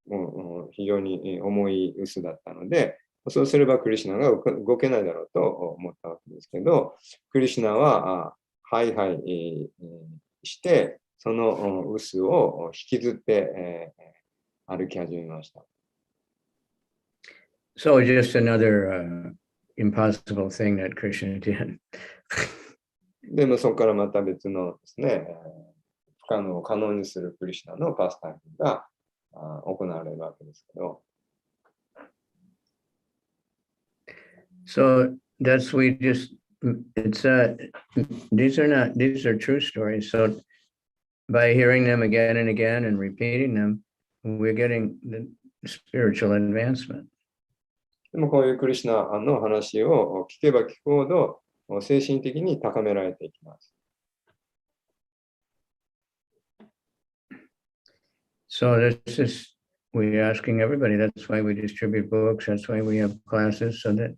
もう非常に重い臼だったので、そうすればクリシュナが動けないだろうと思ったわけですけど、クリシュナははいはいして、その臼を引きずって歩き始めました。So just another impossible thing that Krishna did. でもそこからまた別のですね、不可能を可能にするクリシュナのパスタイムが行われるわけですけど。So that's we just it's these are true stories. So by hearing them again and again and repeating them, we're getting the spiritual advancement. でもこういうクリシュナの話を聞けば聞くほど精神的に高められていきます。So this is, we're asking everybody, that's why we distribute books, that's why we have classes, so that,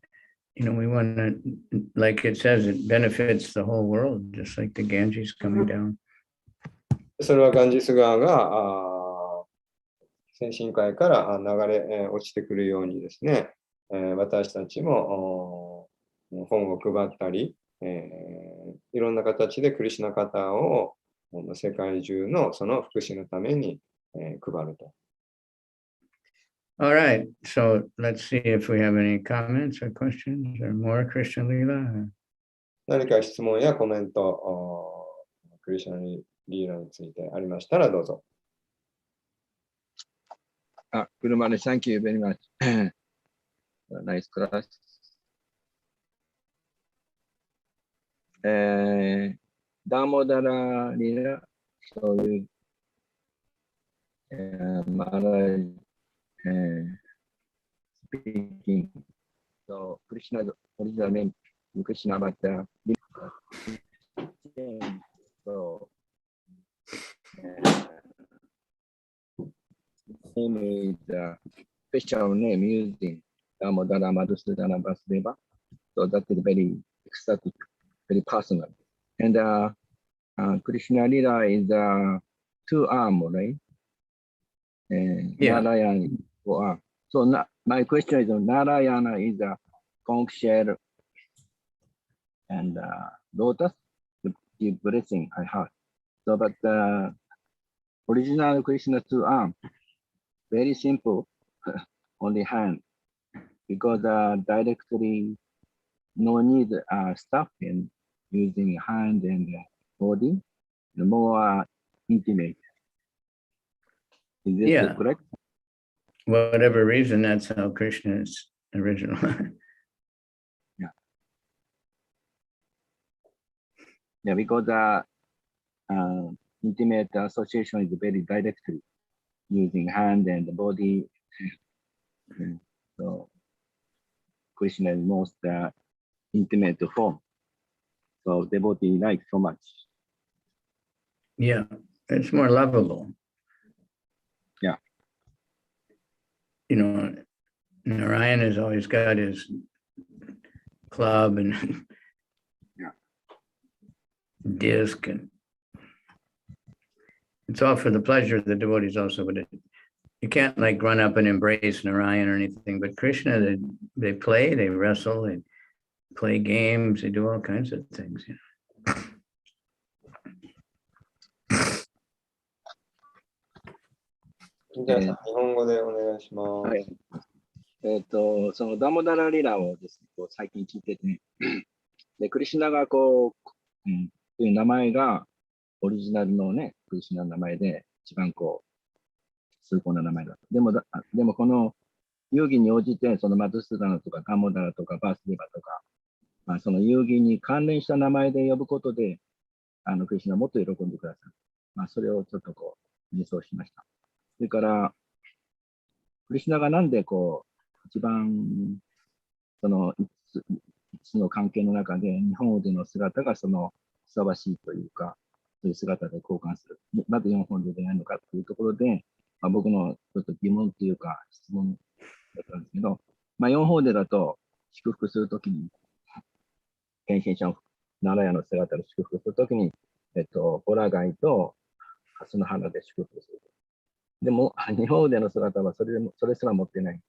we want to, like it says, it benefits the whole world, just like the Ganges coming down. それはガンジス川が先進界から流れ落ちてくるようにですね、私たちも本を配ったり、いろんな形でクリシュナカターを世界中のその福祉のために配ると。All right, so let's see if we have any comments or questions or more Krishna Lila. 何か質問やコメント、クリシュナリーラについてありましたらどうぞ。Gurumani, thank you very much. Nice class. Damodara Lila, so you, Maharaj speaking. So Krishna's original name, Krishna, but so name is special name using Damodara Madhusudana Vasudeva. So that is very ecstatic, very personal. And Krishna Lila is two arm, right? Yeah. Narayana. So my question is, Narayana is a conch shell and lotus to give blessing, I heard. So, but original Krishna two arm, very simple, only hand, because directly no need stuff in using hand and body, more intimate. Is this correct? Whatever reason, that's how Krishna is original. Yeah, because intimate association is very directly using hand and body. So Krishna is most intimate form. So devotee like so much. Yeah, it's more lovable. Yeah. Narayan has always got his club and disc, and it's all for the pleasure of the devotees also, but you can't like run up and embrace Narayan or anything. But Krishna, they play, they wrestle, they play games, they do all kinds of things.じゃあ、日本語でお願いします。はい。そのダモダラリラをですね、最近聞いてて、で、クリシュナがという名前がオリジナルのね、クリシュナの名前で一番崇高な名前だと。でもこの遊戯に応じて、そのマドゥスダナとかダモダラとかバースデバとか、その遊戯に関連した名前で呼ぶことで、クリシュナもっと喜んでください。それをちょっと瞑想しました。それから、クリシュナがなんで一番、その5つの関係の中で、日本での姿がふさわしいというか、そういう姿で交換する。なぜ4本で出ないのかというところで、僕のちょっと疑問というか、質問だったんですけど、4本でだと、祝福するときに、献身者の奈良屋の姿で祝福するときに、ホラガイと蓮の花で祝福する。でも、日本での姿はそれすら持ってない。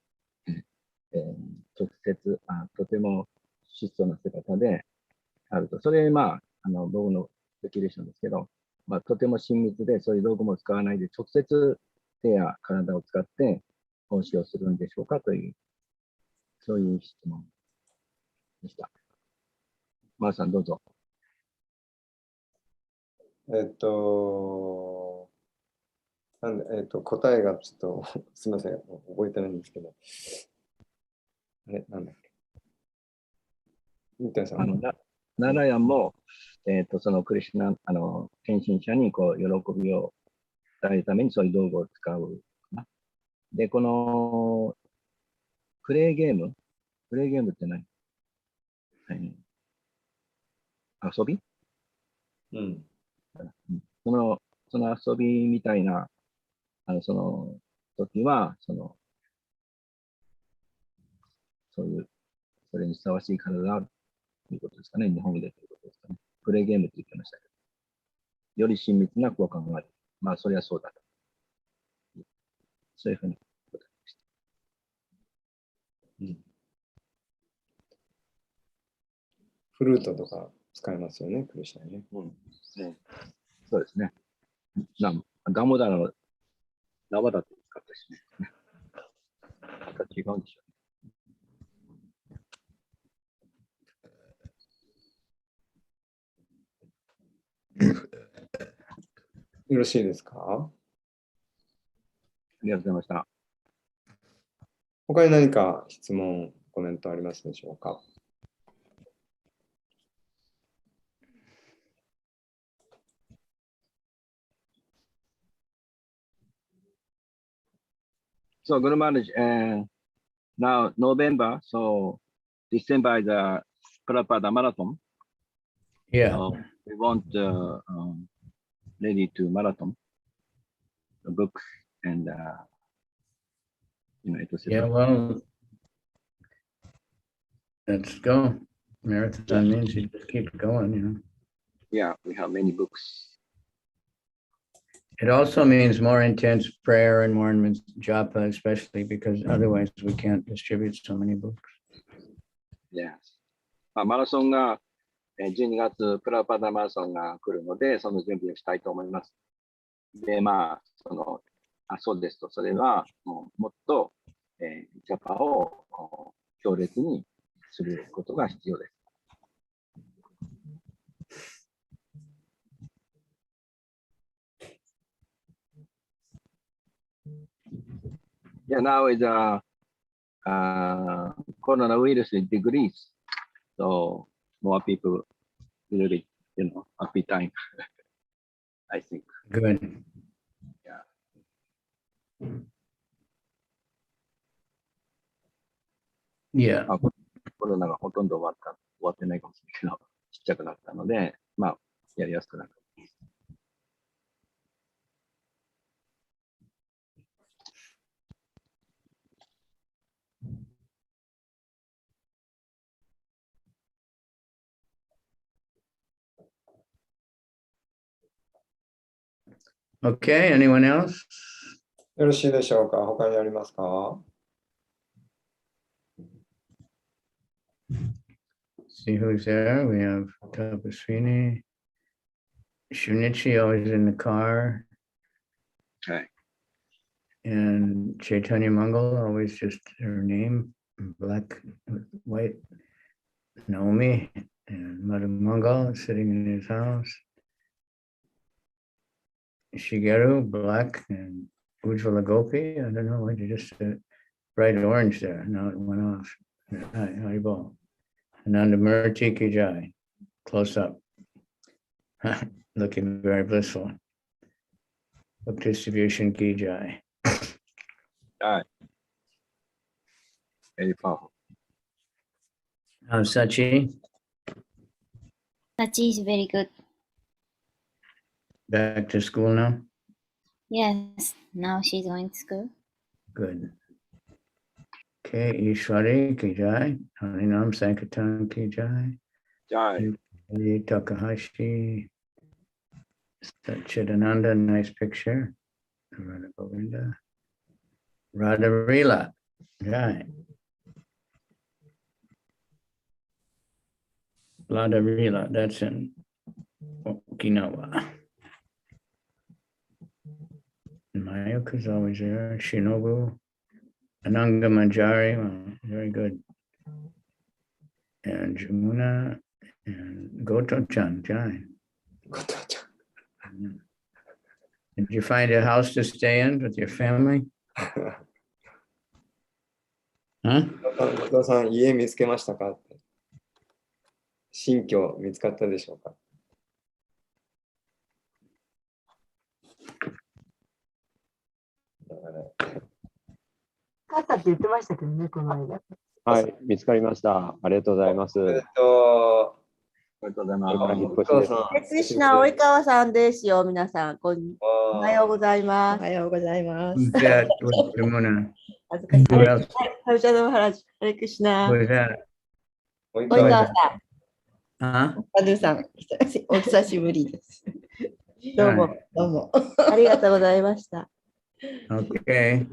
直接とても質素な姿であると。それ、僕のスペキュレーションですけど、とても親密で、そういう道具も使わないで、直接手や体を使って奉仕をするんでしょうかという、そういう質問でした。マーさん、どうぞ。答えがちょっとすみません、覚えてないんですけど。なんだっけ。三谷さん。ナラヤンも、そのクリシュナ、献身者にこう喜びを与えるためにそういう道具を使う。で、このプレイゲームって何？遊び？うん。その遊びみたいな、その時は、そういう、それにふさわしい体があるということですかね。日本語でということですかね。プレイゲームって言ってましたけど。より親密な交換がある。まあ、それはそうだと。そういうふうに答えました。うん。フルートとか使いますよね、クリシュナね。うん。そうですね。ダモダのラバダって使ったしね。また違うんでしょよろしいですか？ありがとうございました。他に何か質問、コメントありますでしょうか？So, Guru Maharaj, now November, so December is a Prabhupada marathon. Yeah. So we want ready to marathon the books and etc. Yeah, well, let's go. Marathon means you just keep going, you know. Yeah, we have many books. It also means more intense prayer and more intense japa, especially because otherwise we can't distribute so many books. Yes. まあ、マラソンが12月、プラパダマラソンが来るので、その準備をしたいと思います。で、まあ、そうですと、それはもっと、ジャパを強烈にすることが必要です。Yeah, now is coronavirus degrees, so more people will be, happy time. I think. Good. Yeah. コロナがほとんど終わってないかもしれないけど、ちっちゃくなったので、まあ、やりやすくなる。Okay, anyone else? よろしいでしょうか？他にありますか？ See who's there. We have Tapaswini, Shunichi always in the car. Okay. And Chaitanya Mangal, always just her name, black, white. Naomi and Madhu Mangal sitting in his house. Shigeru, black, and Ujjvala Gopi. I don't know why you just said bright orange there. Now it went off. Hi, Haribol. Ananda Murti Ki Jai. Close up. Looking very blissful. Book distribution Ki Jai. Right. Very powerful. How's Sachi? Sachi is very good. Back to school now? Yes, now she's going to school. Good. Okay, Ishwari Ki Jai. Harinam Sankirtan Ki Jai. Jai. Takahashi. Chidananda, nice picture. Radha Govinda. Radha Rila. Jai. Radha Rila, that's in Okinawa. Mayuka's always there. Shinobu. Ananga Manjari, well, very good. And Jamuna and Goto-chan, Jai. Did you find a house to stay in with your family? Huh? 後藤さん、家見つけましたかって。新居見つかったでしょうか？母さんって言ってましたけどね、この間。はい、見つかりました。ありがとうございます。ありがとうございます。これから引っ越しです。ハレクリシュナ、及川さんですよ、皆さん。おはようございます。おはようございま Who's す。that? Ramona. 恥ずかしい。 Who else? ハレマハラジ、ハレクリシュナ。 Who is that? 及川さん、 Huh? アドゥさん、お久しぶりです。どうも、どうも。ありがとうございました。Okay.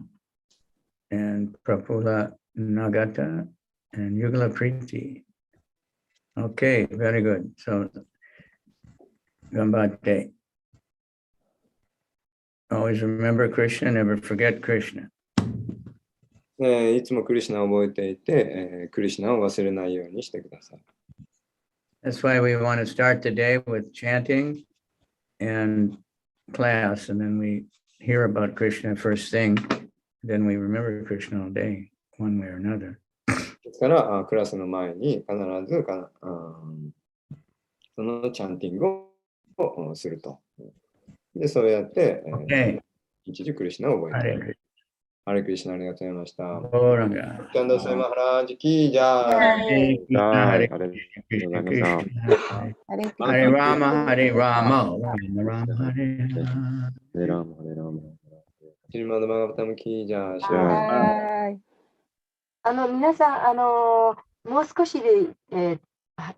And Prafula Nagata and Yugla Preeti. Okay, very good. So, Gambate. Always remember Krishna, never forget Krishna. いつもクリシュナを覚えていて、クリシュナを忘れないようにしてください。That's why we want to start the day with chanting and class, and then we hear about Krishna first thing, then we remember Krishna all day, one way or another. ですからクラスの前に必ずそのチャンティングをすると。で、そうやって、一時クリシュナを覚えている。ハレクリシュナありがとうございました。Gauranga. キャンドルサイマハラージキージャー。Hare Krishna, Hare Hare Krishna, Krishna. Krishna, Hare Rama, Hare Rama, Rama Rama, Hare Rama. レラム、レラム。シルマドバガバタムキージャー。はい。皆さん、もう少しで、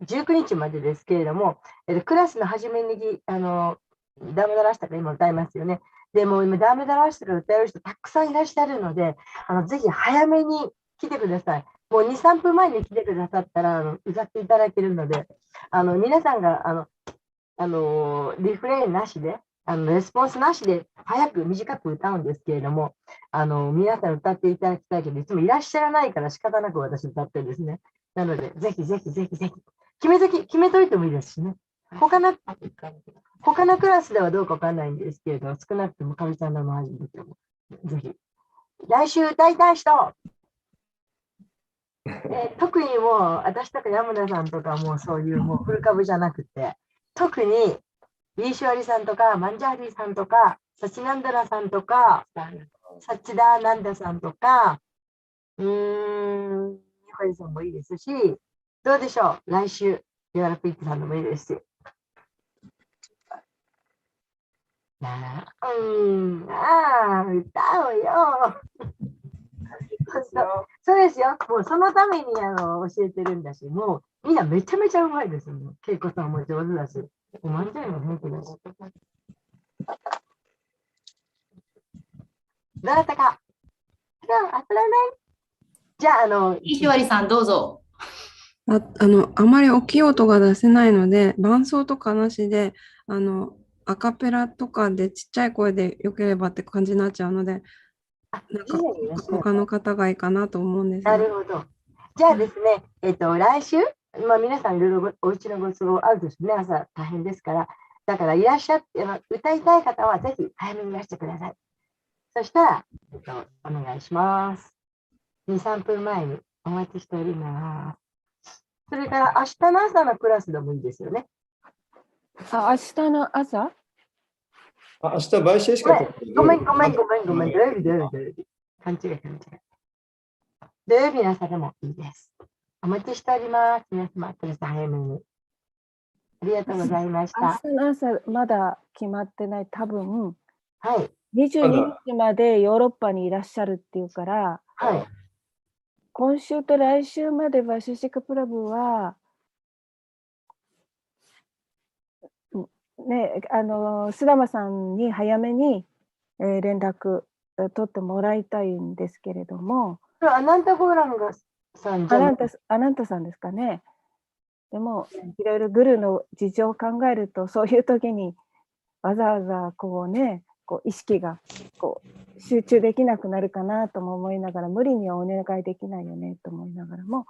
19日までですけれども、クラスの初めにダムダラシタが今歌いますよね。でも今、ダムダラシタが歌える人たくさんいらっしゃるので、ぜひ早めに来てください。もう2、3分前に来てくださったら歌っていただけるので、皆さんがリフレインなしで、レスポンスなしで早く短く歌うんですけれども、皆さん歌っていただきたいけど、いつもいらっしゃらないから仕方なく私歌ってるんですね。なので、ぜひぜひぜひぜひ、決めといてもいいですしね。他のクラスではどうかわかんないんですけれど、少なくともカビさんの周りでも、ぜひ。来週歌いたい人、特にもう、私とか山田さんとかもうそういうもうフル株じゃなくて、特にイーシュワリさんとか、マンジャーリーさんとか、サチナンダラさんとか、サチダーナンダさんとか、ニコリさんもいいですし、どうでしょう、来週、ヨガラピックさんでもいいですし。歌おうよ。そうですよ。もうそのために教えてるんだし、もうみんなめちゃめちゃうまいですよ。恵子さんも上手だし。漫才も本当だし。どうだったか？じゃあ、石割さん、どうぞ。あまり大きい音が出せないので、伴奏とかなしで、アカペラとかでちっちゃい声でよければって感じになっちゃうので、なんか他の方がいいかなと思うんです。なるほど。じゃあですね、来週、皆さんいろいろお家のご都合あるですね、朝大変ですから、だからいらっしゃって、歌いたい方はぜひ早めにいらしてください。そしたら、お願いします。2、3分前にお待ちしております。それから明日の朝のクラスでもいいですよね。明日の朝？明日晩秋しかごめん。土曜日。勘違い。土曜日の朝でもいいです。お待ちしております。皆様、ください、早めに。ありがとうございました。明日の朝、まだ決まってない、多分、はい。22日までヨーロッパにいらっしゃるっていうから、はい。今週と来週まではシュシカプラブは、ね、須玉さんに早めに、連絡取ってもらいたいんですけれども。アナンタゴーランガさんじゃない？アナンタさんですかね。でも、いろいろグルの事情を考えると、そういう時にわざわざこう意識が集中できなくなるかなとも思いながら、無理にはお願いできないよねと思いながらも、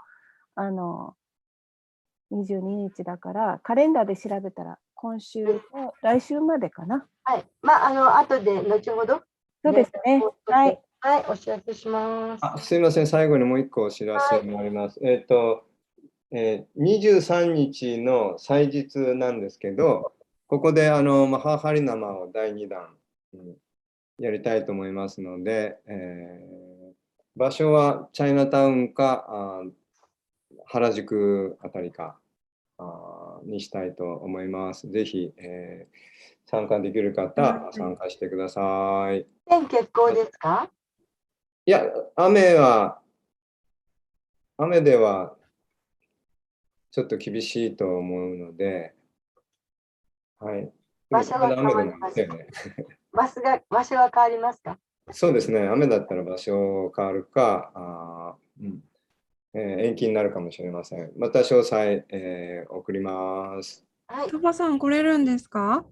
22日だから、カレンダーで調べたら、今週と来週までかな。はい。後で、後ほど。そうですね。はい。はい、お知らせします。すいません、最後にもう一個お知らせになります。23日の祭日なんですけど、ここでマハハリナマを第2弾、やりたいと思いますので、場所はチャイナタウンか原宿あたりかにしたいと思います。ぜひ、参加できる方、参加してください。天気結構ですか？いや、雨ではちょっと厳しいと思うので、はい。場所が変わります。場所が変わりますか？そうですね。雨だったら場所変わるか、延期になるかもしれません。また詳細、送ります。はい。トバさん来れるんですか？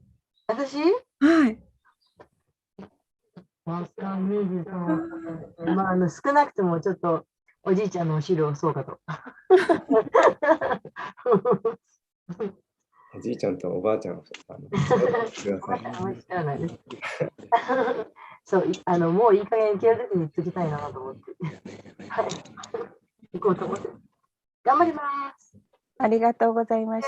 私？はい。まあ、少なくともちょっとおじいちゃんのお汁をそうかと。おじいちゃんとおばあちゃんをそう、もういい加減行けるときにつきたいなと思って。はい。行こうと思って。頑張ります。ありがとうございました。